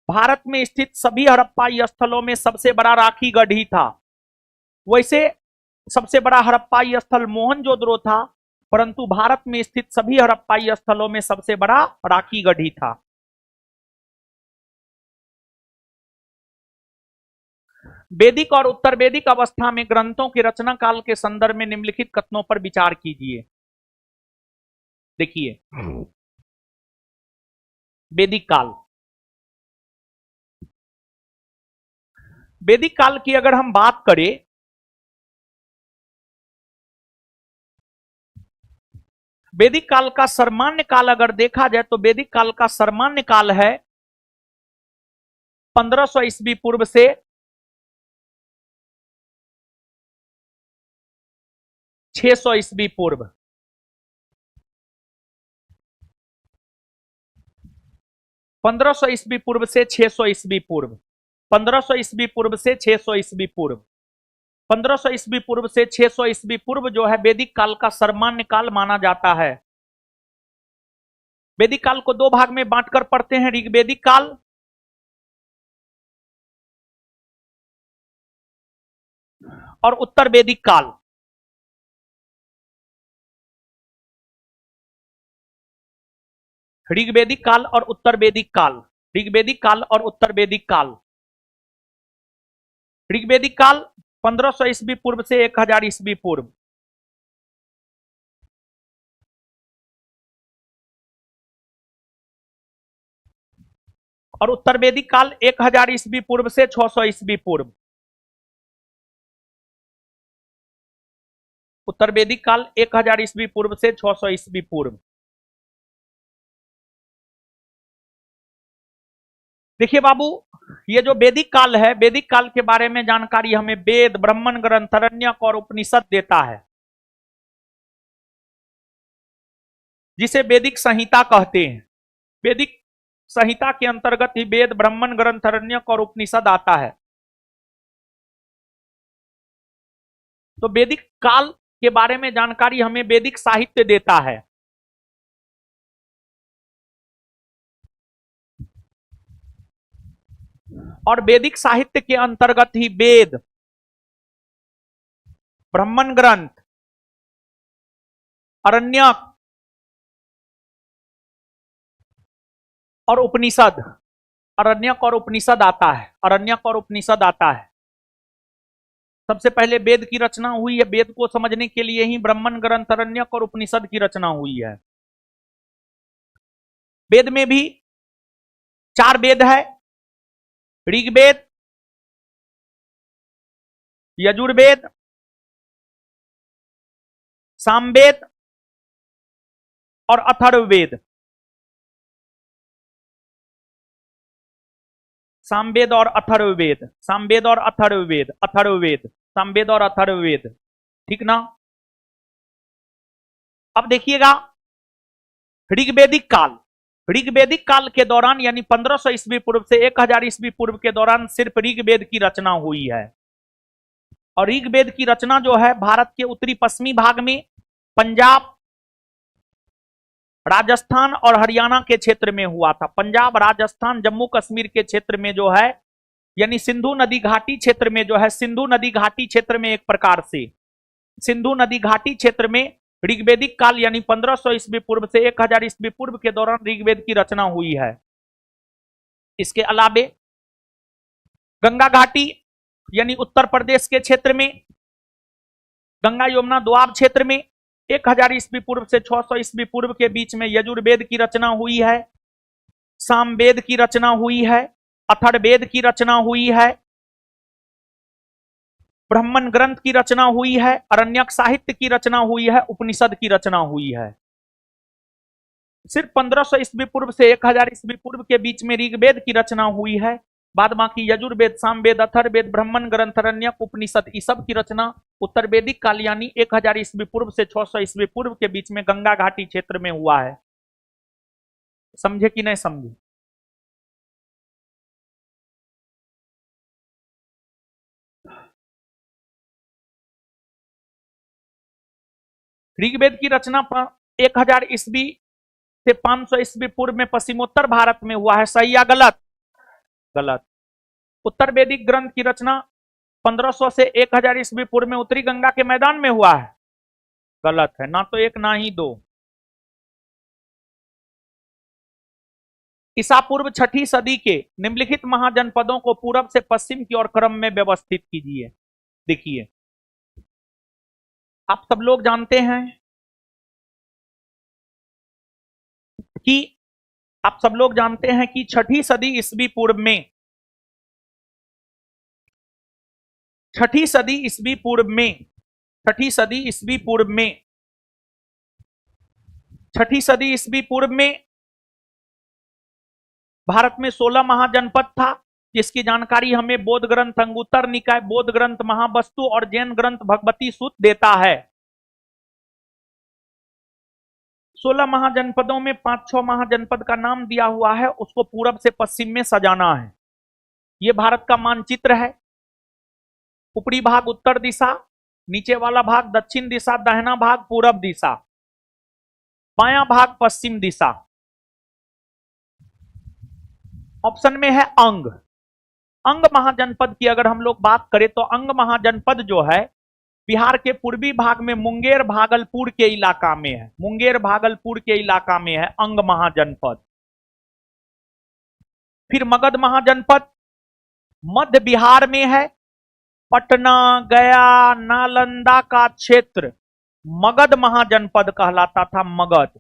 भारत में स्थित सभी हड़प्पाई स्थलों में सबसे बड़ा राखी गढ़ी था। वैसे सबसे बड़ा हड़प्पाई स्थल मोहनजोदड़ो था, परंतु भारत में स्थित सभी हड़प्पाई स्थलों में सबसे बड़ा राखी गढ़ी था। वैदिक और उत्तर वैदिक अवस्था में ग्रंथों की रचना काल के संदर्भ में निम्नलिखित कथनों पर विचार कीजिए। देखिए, वैदिक काल, वैदिक काल की अगर हम बात करें वैदिक काल का सामान्य काल अगर देखा जाए तो वैदिक काल का सामान्य काल है 1500 ईस्वी पूर्व से 600 ईस्वी पूर्व। 1500 ईस्वी पूर्व से 600 ईस्वी पूर्व, 1500 ईस्वी पूर्व से 600 ईस्वी पूर्व, 1500 ईस्वी पूर्व से 600 ईस्वी पूर्व जो है वैदिक काल का सामान्य काल माना जाता है। वैदिक काल को दो भाग में बांटकर पढ़ते हैं, ऋग्वैदिक काल और उत्तर वैदिक काल। ऋग्वैदिक काल और उत्तर वैदिक काल, ऋग्वैदिक काल और उत्तर वैदिक काल। ऋग्वैदिक काल 1500 ईस्वी पूर्व से 1000 ईस्वी पूर्व, और उत्तर वैदिक काल 1000 ईस्वी पूर्व से 600 ईस्वी पूर्व। उत्तर वैदिक काल 1000 ईस्वी पूर्व से 600 ईस्वी पूर्व। देखिए बाबू, ये जो वैदिक काल है, वैदिक काल के बारे में जानकारी हमें वेद, ब्राह्मण ग्रंथ, अरण्यक और उपनिषद देता है, जिसे वैदिक संहिता कहते हैं। वैदिक संहिता के अंतर्गत ही वेद, ब्राह्मण ग्रंथ, अरण्यक और उपनिषद आता है। तो वैदिक काल के बारे में जानकारी हमें वैदिक साहित्य देता है। और वैदिक साहित्य के अंतर्गत ही वेद, ब्राह्मण ग्रंथ, अरण्यक और उपनिषद, अरण्यक और उपनिषद आता है, अरण्यक और उपनिषद आता है। सबसे पहले वेद की रचना हुई है। वेद को समझने के लिए ही ब्राह्मण ग्रंथ, अरण्यक और उपनिषद की रचना हुई है। वेद में भी 4 वेद है, ऋग्वेद, यजुर्वेद, सामवेद और अथर्ववेद। सामवेद और अथर्ववेद, सामवेद और अथर्ववेद, अथर्ववेद, सामवेद और अथर्ववेद, ठीक ना। अब देखिएगा ऋग्वैदिक काल, ऋग्वैदिक काल के दौरान यानी 1500 ईस्वी पूर्व से 1000 ईस्वी पूर्व के दौरान सिर्फ ऋग्वेद की रचना हुई है। और ऋग्वेद की रचना जो है भारत के उत्तरी पश्चिमी भाग में, पंजाब, राजस्थान और हरियाणा के क्षेत्र में हुआ था। पंजाब, राजस्थान, जम्मू कश्मीर के क्षेत्र में जो है, यानी सिंधु नदी घाटी क्षेत्र में जो है, सिंधु नदी घाटी क्षेत्र में एक प्रकार से सिंधु नदी घाटी क्षेत्र में ऋग्वैदिक काल यानी 1500 ईस्वी पूर्व से 1000 ईस्वी पूर्व के दौरान ऋग्वेद की रचना हुई है। इसके अलावे गंगा घाटी यानी उत्तर प्रदेश के क्षेत्र में, गंगा यमुना द्वाब क्षेत्र में 1000 ईस्वी पूर्व से 600 ईस्वी पूर्व के बीच में यजुर्वेद की रचना हुई है, सामवेद की रचना हुई है, अथर्ववेद की रचना हुई है, ब्राह्मण ग्रंथ की रचना हुई है, अरण्यक साहित्य की रचना हुई है, उपनिषद की रचना हुई है। सिर्फ 1500 ईस्वी पूर्व से 1000 ईस्वी पूर्व के बीच में ऋग्वेद की रचना हुई है। बाद बाकी यजुर्वेद, सामवेद, अथर्ववेद, ब्राह्मण ग्रंथ, अरण्यक, उपनिषद, इस सब की रचना उत्तर वैदिक काल यानी 1000 ईस्वी पूर्व से 600 ईस्वी पूर्व के बीच में गंगा घाटी क्षेत्र में हुआ है। समझे कि नहीं समझे? ऋग्वेद की रचना 1000 ईस्वी से 500 ईस्वी पूर्व में पश्चिमोत्तर भारत में हुआ है। सही या गलत? गलत। उत्तर वैदिक ग्रंथ की रचना 1500 से 1000 ईस्वी पूर्व में उत्तरी गंगा के मैदान में हुआ है। गलत है, ना तो एक ना ही दो। ईसा पूर्व 6ठी सदी के निम्नलिखित महाजनपदों को पूर्व से पश्चिम की ओर क्रम में व्यवस्थित कीजिए। देखिए, आप सब लोग जानते हैं कि 6ठी सदी ईस्वी पूर्व में 6ठी सदी ईस्वी पूर्व में 6ठी सदी ईस्वी पूर्व में 6ठी सदी ईस्वी पूर्व में भारत में 16 महाजनपद था, जिसकी जानकारी हमें बौद्ध ग्रंथ अंगुत्तर निकाय, बौद्ध ग्रंथ महावस्तु और जैन ग्रंथ भगवती सूत्र देता है। 16 महाजनपदों में 5-6 महाजनपद का नाम दिया हुआ है, उसको पूरब से पश्चिम में सजाना है। यह भारत का मानचित्र है। ऊपरी भाग उत्तर दिशा, नीचे वाला भाग दक्षिण दिशा, दाहिना भाग पूरब दिशा, बायां भाग पश्चिम दिशा। ऑप्शन में है अंग। अंग महाजनपद की अगर हम लोग बात करें तो अंग महाजनपद जो है बिहार के पूर्वी भाग में मुंगेर भागलपुर के इलाका में है। मुंगेर भागलपुर के इलाका में है अंग महाजनपद। फिर मगध महाजनपद मध्य बिहार में है। पटना, गया, नालंदा का क्षेत्र मगध महाजनपद कहलाता था, मगध।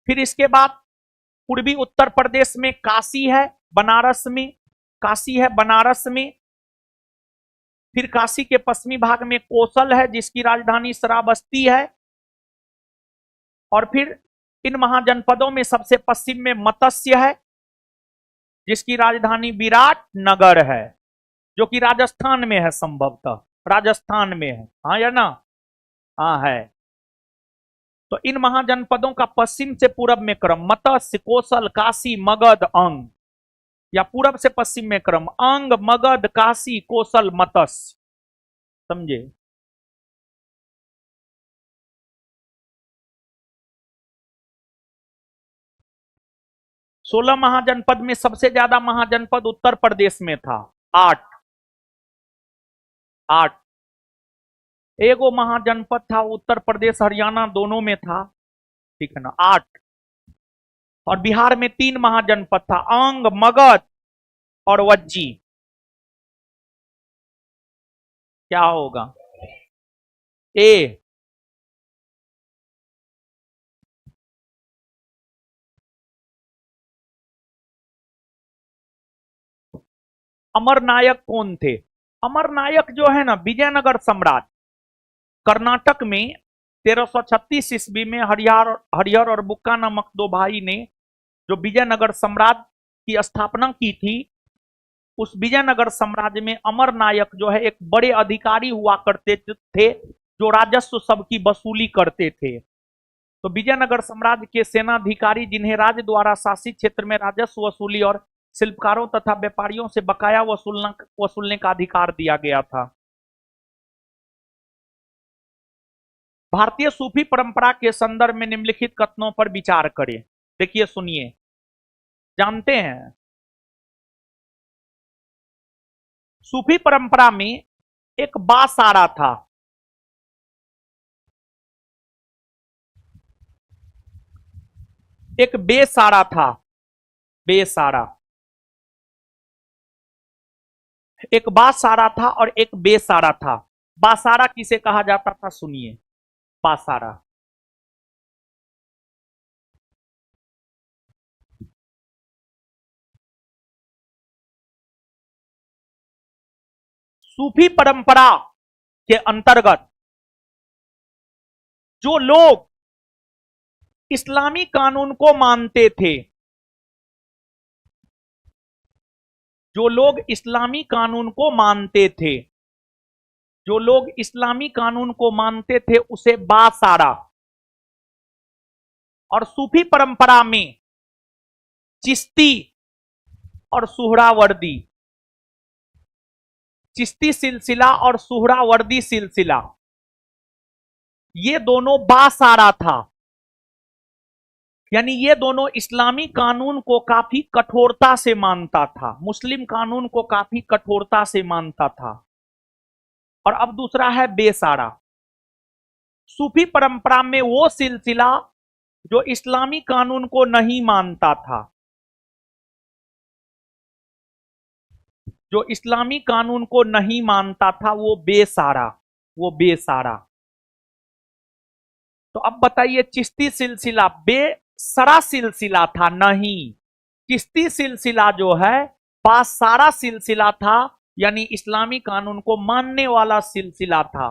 फिर इसके बाद पूर्वी उत्तर प्रदेश में काशी है, बनारस में काशी है, बनारस में। फिर काशी के पश्चिमी भाग में कोसल है, जिसकी राजधानी श्रावस्ती है। और फिर इन महाजनपदों में सबसे पश्चिम में मत्स्य है, जिसकी राजधानी विराटनगर है, जो कि राजस्थान में है, संभवतः राजस्थान में है। हाँ या ना? हाँ है। तो इन महाजनपदों का पश्चिम से पूरब में क्रम मत्स्य, कोसल, काशी, मगध, अंग, या पूरब से पश्चिम में क्रम अंग, मगध, काशी, कोसल, मत्स्य। समझे? सोलह महाजनपद में सबसे ज्यादा महाजनपद उत्तर प्रदेश में था, 8। एगो महाजनपद था उत्तर प्रदेश हरियाणा दोनों में था, ठीक है ना, 8। और बिहार में 3 महाजनपद था, अंग, मगध और वज्जी। क्या होगा? ए। अमरनायक कौन थे? अमरनायक जो है ना, विजयनगर सम्राट। कर्नाटक में 1336 ईस्वी में हरिहर और बुक्का नामक 2 भाई ने जो विजयनगर साम्राज्य की स्थापना की थी, उस विजयनगर साम्राज्य में अमरनायक जो है एक बड़े अधिकारी हुआ करते थे, जो राजस्व सबकी वसूली करते थे। तो विजयनगर साम्राज्य के सेनाधिकारी, जिन्हें राज्य द्वारा शासित क्षेत्र में राजस्व वसूली और शिल्पकारों तथा व्यापारियों से बकाया वसूलने का अधिकार दिया गया था। भारतीय सूफी परंपरा के संदर्भ में निम्नलिखित कथनों पर विचार करें। देखिए, सुनिए। जानते हैं, सूफी परंपरा में एक बासारा था। एक बेसारा था, बेसारा। एक बासारा था और एक बेसारा था। बासारा किसे कहा जाता था, सुनिए। बासारा, सूफी परंपरा के अंतर्गत जो लोग इस्लामी कानून को मानते थे, जो लोग इस्लामी कानून को मानते थे, जो लोग इस्लामी कानून को मानते थे उसे बासारा, और सूफी परंपरा में चिश्ती और सुहरावर्दी, चिश्ती सिलसिला और सुहरावर्दी सिलसिला, ये दोनों बासारा था। यानी ये दोनों इस्लामी कानून को काफी कठोरता से मानता था, मुस्लिम कानून को काफी कठोरता से मानता था। और अब दूसरा है बेसारा। सूफी परंपरा में वो सिलसिला जो इस्लामी कानून को नहीं मानता था, जो इस्लामी कानून को नहीं मानता था, वो बेसारा, वो बेसारा। तो अब बताइए, चिश्ती सिलसिला बेसरा सिलसिला था? नहीं, चिश्ती सिलसिला जो है बासारा सिलसिला था, यानी इस्लामी कानून को मानने वाला सिलसिला था।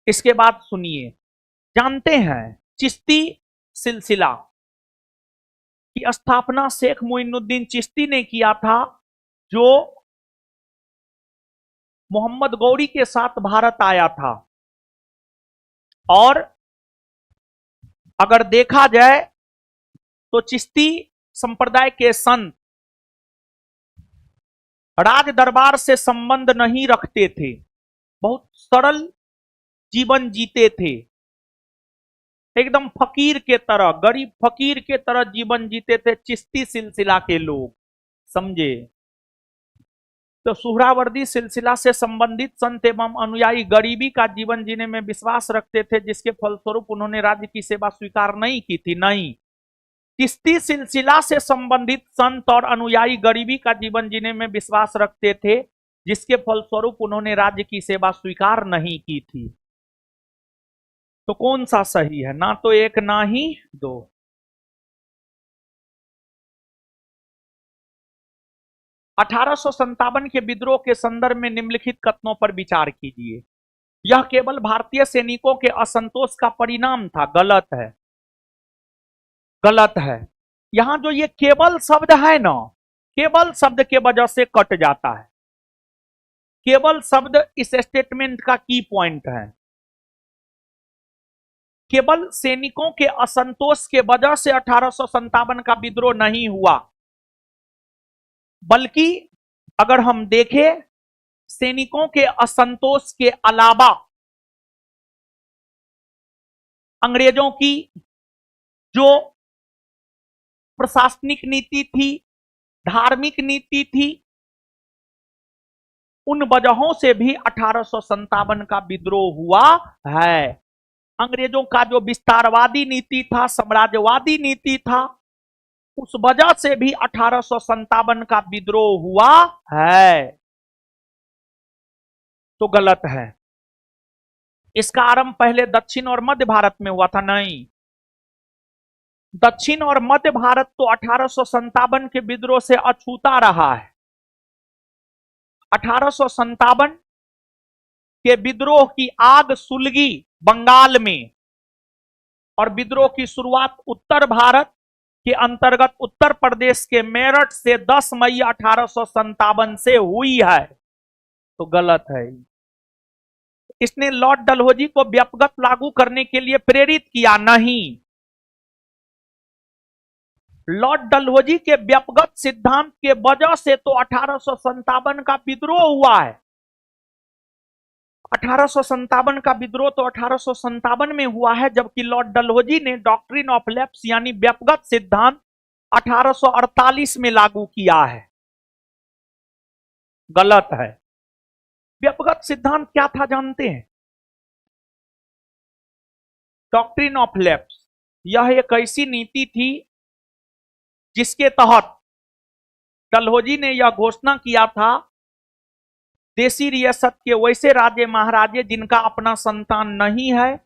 इसके बाद सुनिए, जानते हैं चिश्ती सिलसिला की स्थापना शेख मोइनुद्दीन चिश्ती ने किया था, जो मोहम्मद गौरी के साथ भारत आया था। और अगर देखा जाए तो चिश्ती संप्रदाय के संत राज दरबार से संबंध नहीं रखते थे, बहुत सरल जीवन जीते थे, एकदम फकीर के तरह, गरीब फकीर के तरह जीवन जीते थे चिश्ती सिलसिला के लोग, समझे। तो सुहरावर्दी सिलसिला से संबंधित संत एवं अनुयायी गरीबी का जीवन जीने में विश्वास रखते थे, जिसके फलस्वरूप उन्होंने राज्य की सेवा स्वीकार नहीं की थी। नहीं, चिश्ती सिलसिला से संबंधित संत और अनुयायी गरीबी का जीवन जीने में विश्वास रखते थे, जिसके फलस्वरूप उन्होंने राज्य की सेवा स्वीकार नहीं की थी। तो कौन सा सही है? ना तो एक ना ही दो। 1857 के विद्रोह के संदर्भ में निम्नलिखित कथनों पर विचार कीजिए। यह केवल भारतीय सैनिकों के असंतोष का परिणाम था। गलत है, गलत है। यहां जो ये केवल शब्द है ना, केवल शब्द के वजह से कट जाता है। केवल शब्द इस स्टेटमेंट का की पॉइंट है। केवल सैनिकों के असंतोष के वजह से 1857 का विद्रोह नहीं हुआ, बल्कि अगर हम देखें सैनिकों के असंतोष के अलावा अंग्रेजों की जो प्रशासनिक नीति थी, धार्मिक नीति थी, उन वजहों से भी 1857 का विद्रोह हुआ है। अंग्रेजों का जो विस्तारवादी नीति था, साम्राज्यवादी नीति था, उस वजह से भी 1857 का विद्रोह हुआ है। तो गलत है। इसका आरंभ पहले दक्षिण और मध्य भारत में हुआ था। नहीं, दक्षिण और मध्य भारत तो 1857 के विद्रोह से अछूता रहा है। 1857 के विद्रोह की आग सुलगी बंगाल में, और विद्रोह की शुरुआत उत्तर भारत के अंतर्गत उत्तर प्रदेश के मेरठ से 10 मई 1857 से हुई है। तो गलत है। इसने लॉर्ड डलहौजी को व्यक्तिगत लागू करने के लिए प्रेरित किया? नहीं, लॉर्ड डलहौजी के व्यक्तिगत सिद्धांत के वजह से तो 1857 का विद्रोह हुआ है। 1857 का विद्रोह तो 1857 में हुआ है, जबकि लॉर्ड डलहौजी ने डॉक्ट्रिन ऑफ लैप्स यानी व्यक्तिगत सिद्धांत 1848 में लागू किया है। गलत है। व्यक्तिगत सिद्धांत क्या था जानते हैं? डॉक्ट्रिन ऑफ लैप्स यह एक ऐसी नीति थी जिसके तहत डलहौजी ने यह घोषणा किया था, देशी रियासत के वैसे राजे महाराजे जिनका अपना संतान नहीं है,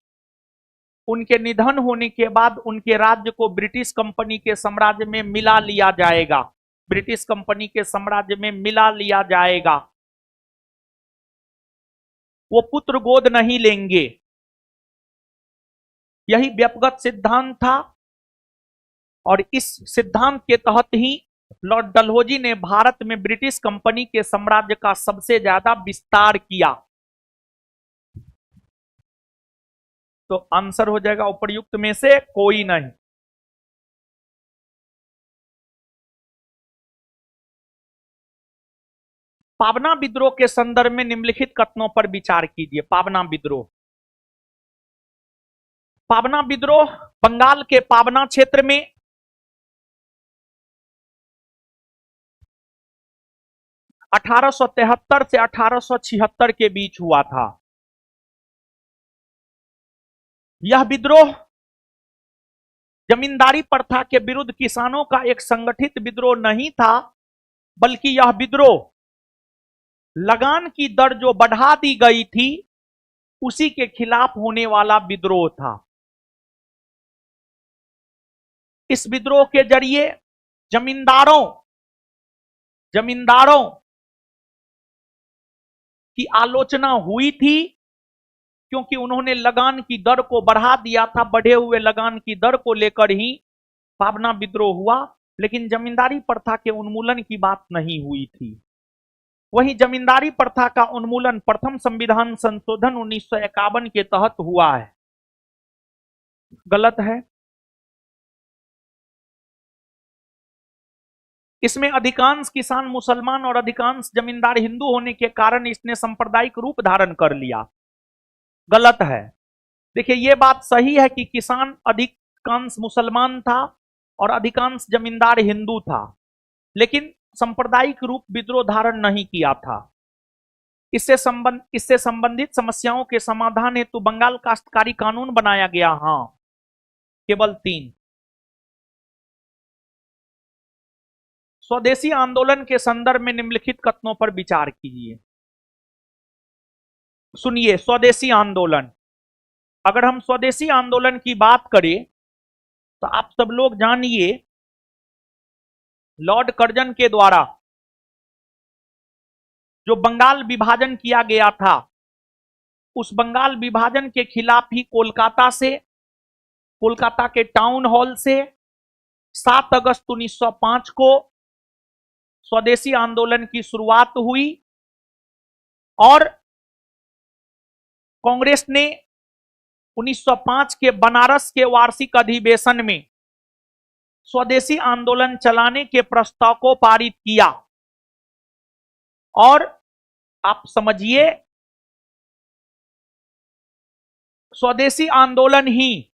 उनके निधन होने के बाद उनके राज्य को ब्रिटिश कंपनी के साम्राज्य में मिला लिया जाएगा, ब्रिटिश कंपनी के साम्राज्य में मिला लिया जाएगा, वो पुत्र गोद नहीं लेंगे। यही व्यक्तिगत सिद्धांत था और इस सिद्धांत के तहत ही लॉर्ड डलहौजी ने भारत में ब्रिटिश कंपनी के साम्राज्य का सबसे ज्यादा विस्तार किया। तो आंसर हो जाएगा उपर्युक्त में से कोई नहीं। पाबना विद्रोह के संदर्भ में निम्नलिखित कथनों पर विचार कीजिए। पाबना विद्रोह, पाबना विद्रोह बंगाल के पाबना क्षेत्र में 1873 से 1876 के बीच हुआ था। यह विद्रोह जमींदारी प्रथा के विरुद्ध किसानों का एक संगठित विद्रोह नहीं था, बल्कि यह विद्रोह लगान की दर जो बढ़ा दी गई थी उसी के खिलाफ होने वाला विद्रोह था। इस विद्रोह के जरिए जमींदारों की आलोचना हुई थी, क्योंकि उन्होंने लगान की दर को बढ़ा दिया था। बढ़े हुए लगान की दर को लेकर ही पाबना विद्रोह हुआ, लेकिन जमींदारी प्रथा के उन्मूलन की बात नहीं हुई थी। वही जमींदारी प्रथा का उन्मूलन प्रथम संविधान संशोधन 1951 के तहत हुआ है। गलत है। इसमें अधिकांश किसान मुसलमान और अधिकांश जमींदार हिंदू होने के कारण इसने सांप्रदायिक रूप धारण कर लिया। गलत है। देखिए, यह बात सही है कि किसान अधिकांश मुसलमान था और अधिकांश जमींदार हिंदू था, लेकिन सांप्रदायिक रूप विद्रोह धारण नहीं किया था। इससे संबंधित समस्याओं के समाधान हेतु बंगाल काश्तकारी कानून बनाया गया। हाँ, केवल 3। स्वदेशी आंदोलन के संदर्भ में निम्नलिखित कथनों पर विचार कीजिए। सुनिए, स्वदेशी आंदोलन, अगर हम स्वदेशी आंदोलन की बात करें तो आप सब लोग जानिए, लॉर्ड कर्जन के द्वारा जो बंगाल विभाजन किया गया था, उस बंगाल विभाजन के खिलाफ ही कोलकाता के टाउन हॉल से 7 अगस्त 1905 को स्वदेशी आंदोलन की शुरुआत हुई और कांग्रेस ने 1905 के बनारस के वार्षिक अधिवेशन में स्वदेशी आंदोलन चलाने के प्रस्ताव को पारित किया। और आप समझिए, स्वदेशी आंदोलन ही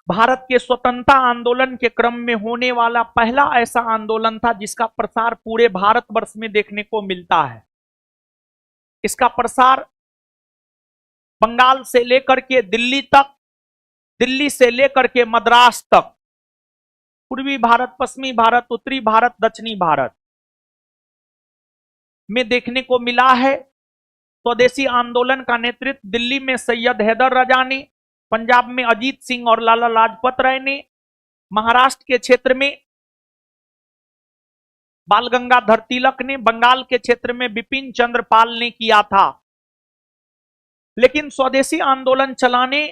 भारत के स्वतंत्रता आंदोलन के क्रम में होने वाला पहला ऐसा आंदोलन था जिसका प्रसार पूरे भारतवर्ष में देखने को मिलता है। इसका प्रसार बंगाल से लेकर के दिल्ली तक, दिल्ली से लेकर के मद्रास तक, पूर्वी भारत, पश्चिमी भारत, उत्तरी भारत, दक्षिणी भारत में देखने को मिला है। स्वदेशी आंदोलन का नेतृत्व दिल्ली में सैयद हैदर रजा ने, पंजाब में अजीत सिंह और लाला लाजपत राय ने, महाराष्ट्र के क्षेत्र में बाल गंगाधर तिलक ने, बंगाल के क्षेत्र में बिपिन चंद्र पाल ने किया था। लेकिन स्वदेशी आंदोलन चलाने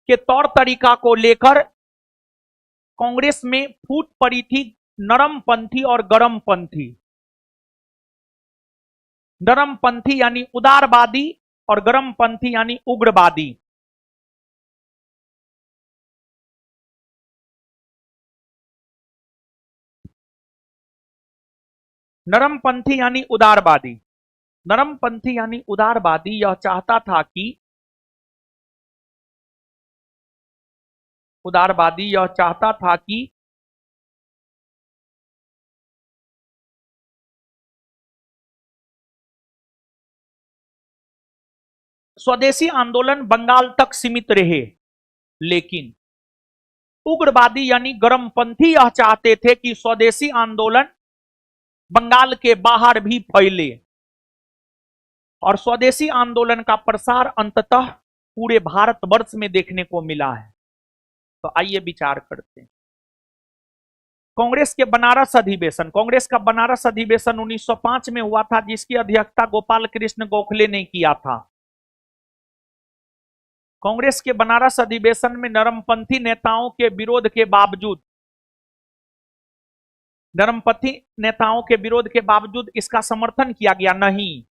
के तौर तरीका को लेकर कांग्रेस में फूट पड़ी थी नरमपंथी और गरमपंथी। नरमपंथी यानी उदारवादी और गरमपंथी यानी उग्रवादी। नरमपंथी यानी उदारवादी, नरमपंथी यानी उदारवादी यह चाहता था कि स्वदेशी आंदोलन बंगाल तक सीमित रहे, लेकिन उग्रवादी यानी गर्मपंथी यह चाहते थे कि स्वदेशी आंदोलन बंगाल के बाहर भी फैले और स्वदेशी आंदोलन का प्रसार अंततः पूरे भारतवर्ष में देखने को मिला है। तो आइए विचार करते हैं। कांग्रेस का बनारस अधिवेशन 1905 में हुआ था, जिसकी अध्यक्षता गोपाल कृष्ण गोखले ने किया था। कांग्रेस के बनारस अधिवेशन में नरमपंथी नेताओं के विरोध के बावजूद इसका समर्थन किया गया नहीं।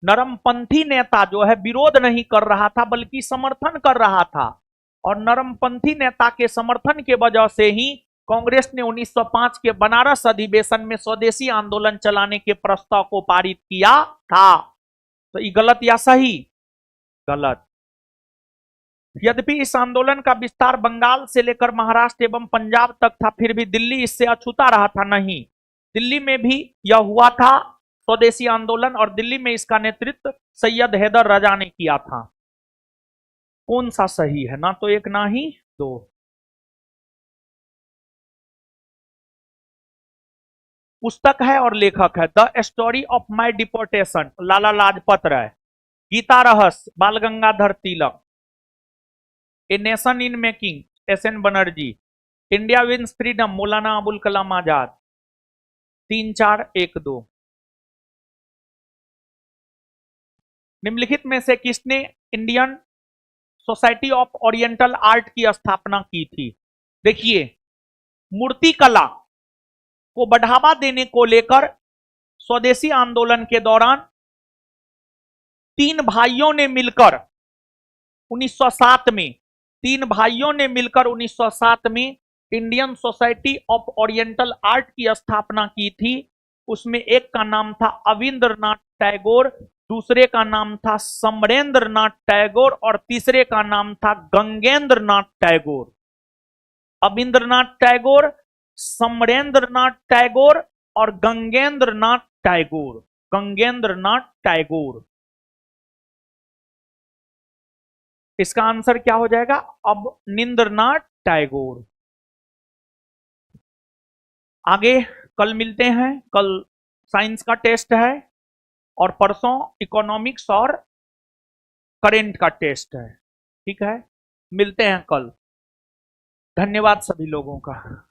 नरमपंथी नेता जो है विरोध नहीं कर रहा था बल्कि समर्थन कर रहा था, और नरमपंथी नेता के समर्थन के वजह से ही कांग्रेस ने 1905 के बनारस अधिवेशन में स्वदेशी आंदोलन चलाने के प्रस्ताव को पारित किया था। तो ये गलत या सही? गलत। यद्यपि इस आंदोलन का विस्तार बंगाल से लेकर महाराष्ट्र एवं पंजाब तक था, फिर भी दिल्ली इससे अछूता रहा था नहीं। दिल्ली में भी यह हुआ था स्वदेशी आंदोलन, और दिल्ली में इसका नेतृत्व सैयद हैदर रजा ने किया था। कौन सा सही है? ना तो एक ना ही दो। पुस्तक है और लेखक है the story of my deportation, Lala Lajpat Rai. Gita Rahasya, Bal Gangadhar Tilak. A nation in making, S N. Banerjee. India wins freedom, Maulana Abul Kalam Azad. 3-4-1-2। निम्नलिखित में से किसने Indian society of oriental art की स्थापना की थी? देखिए, मूर्ति कला को बढ़ावा देने को लेकर स्वदेशी आंदोलन के दौरान तीन भाइयों ने मिलकर 1907 में Indian society of oriental art की स्थापना की थी। उसमें एक का नाम था अविंद्रनाथ टैगोर, दूसरे का नाम था समरेंद्रनाथ टैगोर और तीसरे का नाम था गंगेंद्रनाथ टैगोर। अविंद्रनाथ टैगोर, समरेंद्रनाथ टैगोर और गंगेंद्रनाथ टैगोर। इसका आंसर क्या हो जाएगा? अवनिंद्रनाथ टैगोर। आगे कल मिलते हैं। कल साइंस का टेस्ट है और परसों इकोनॉमिक्स और करेंट का टेस्ट है। ठीक है, मिलते हैं कल। धन्यवाद सभी लोगों का।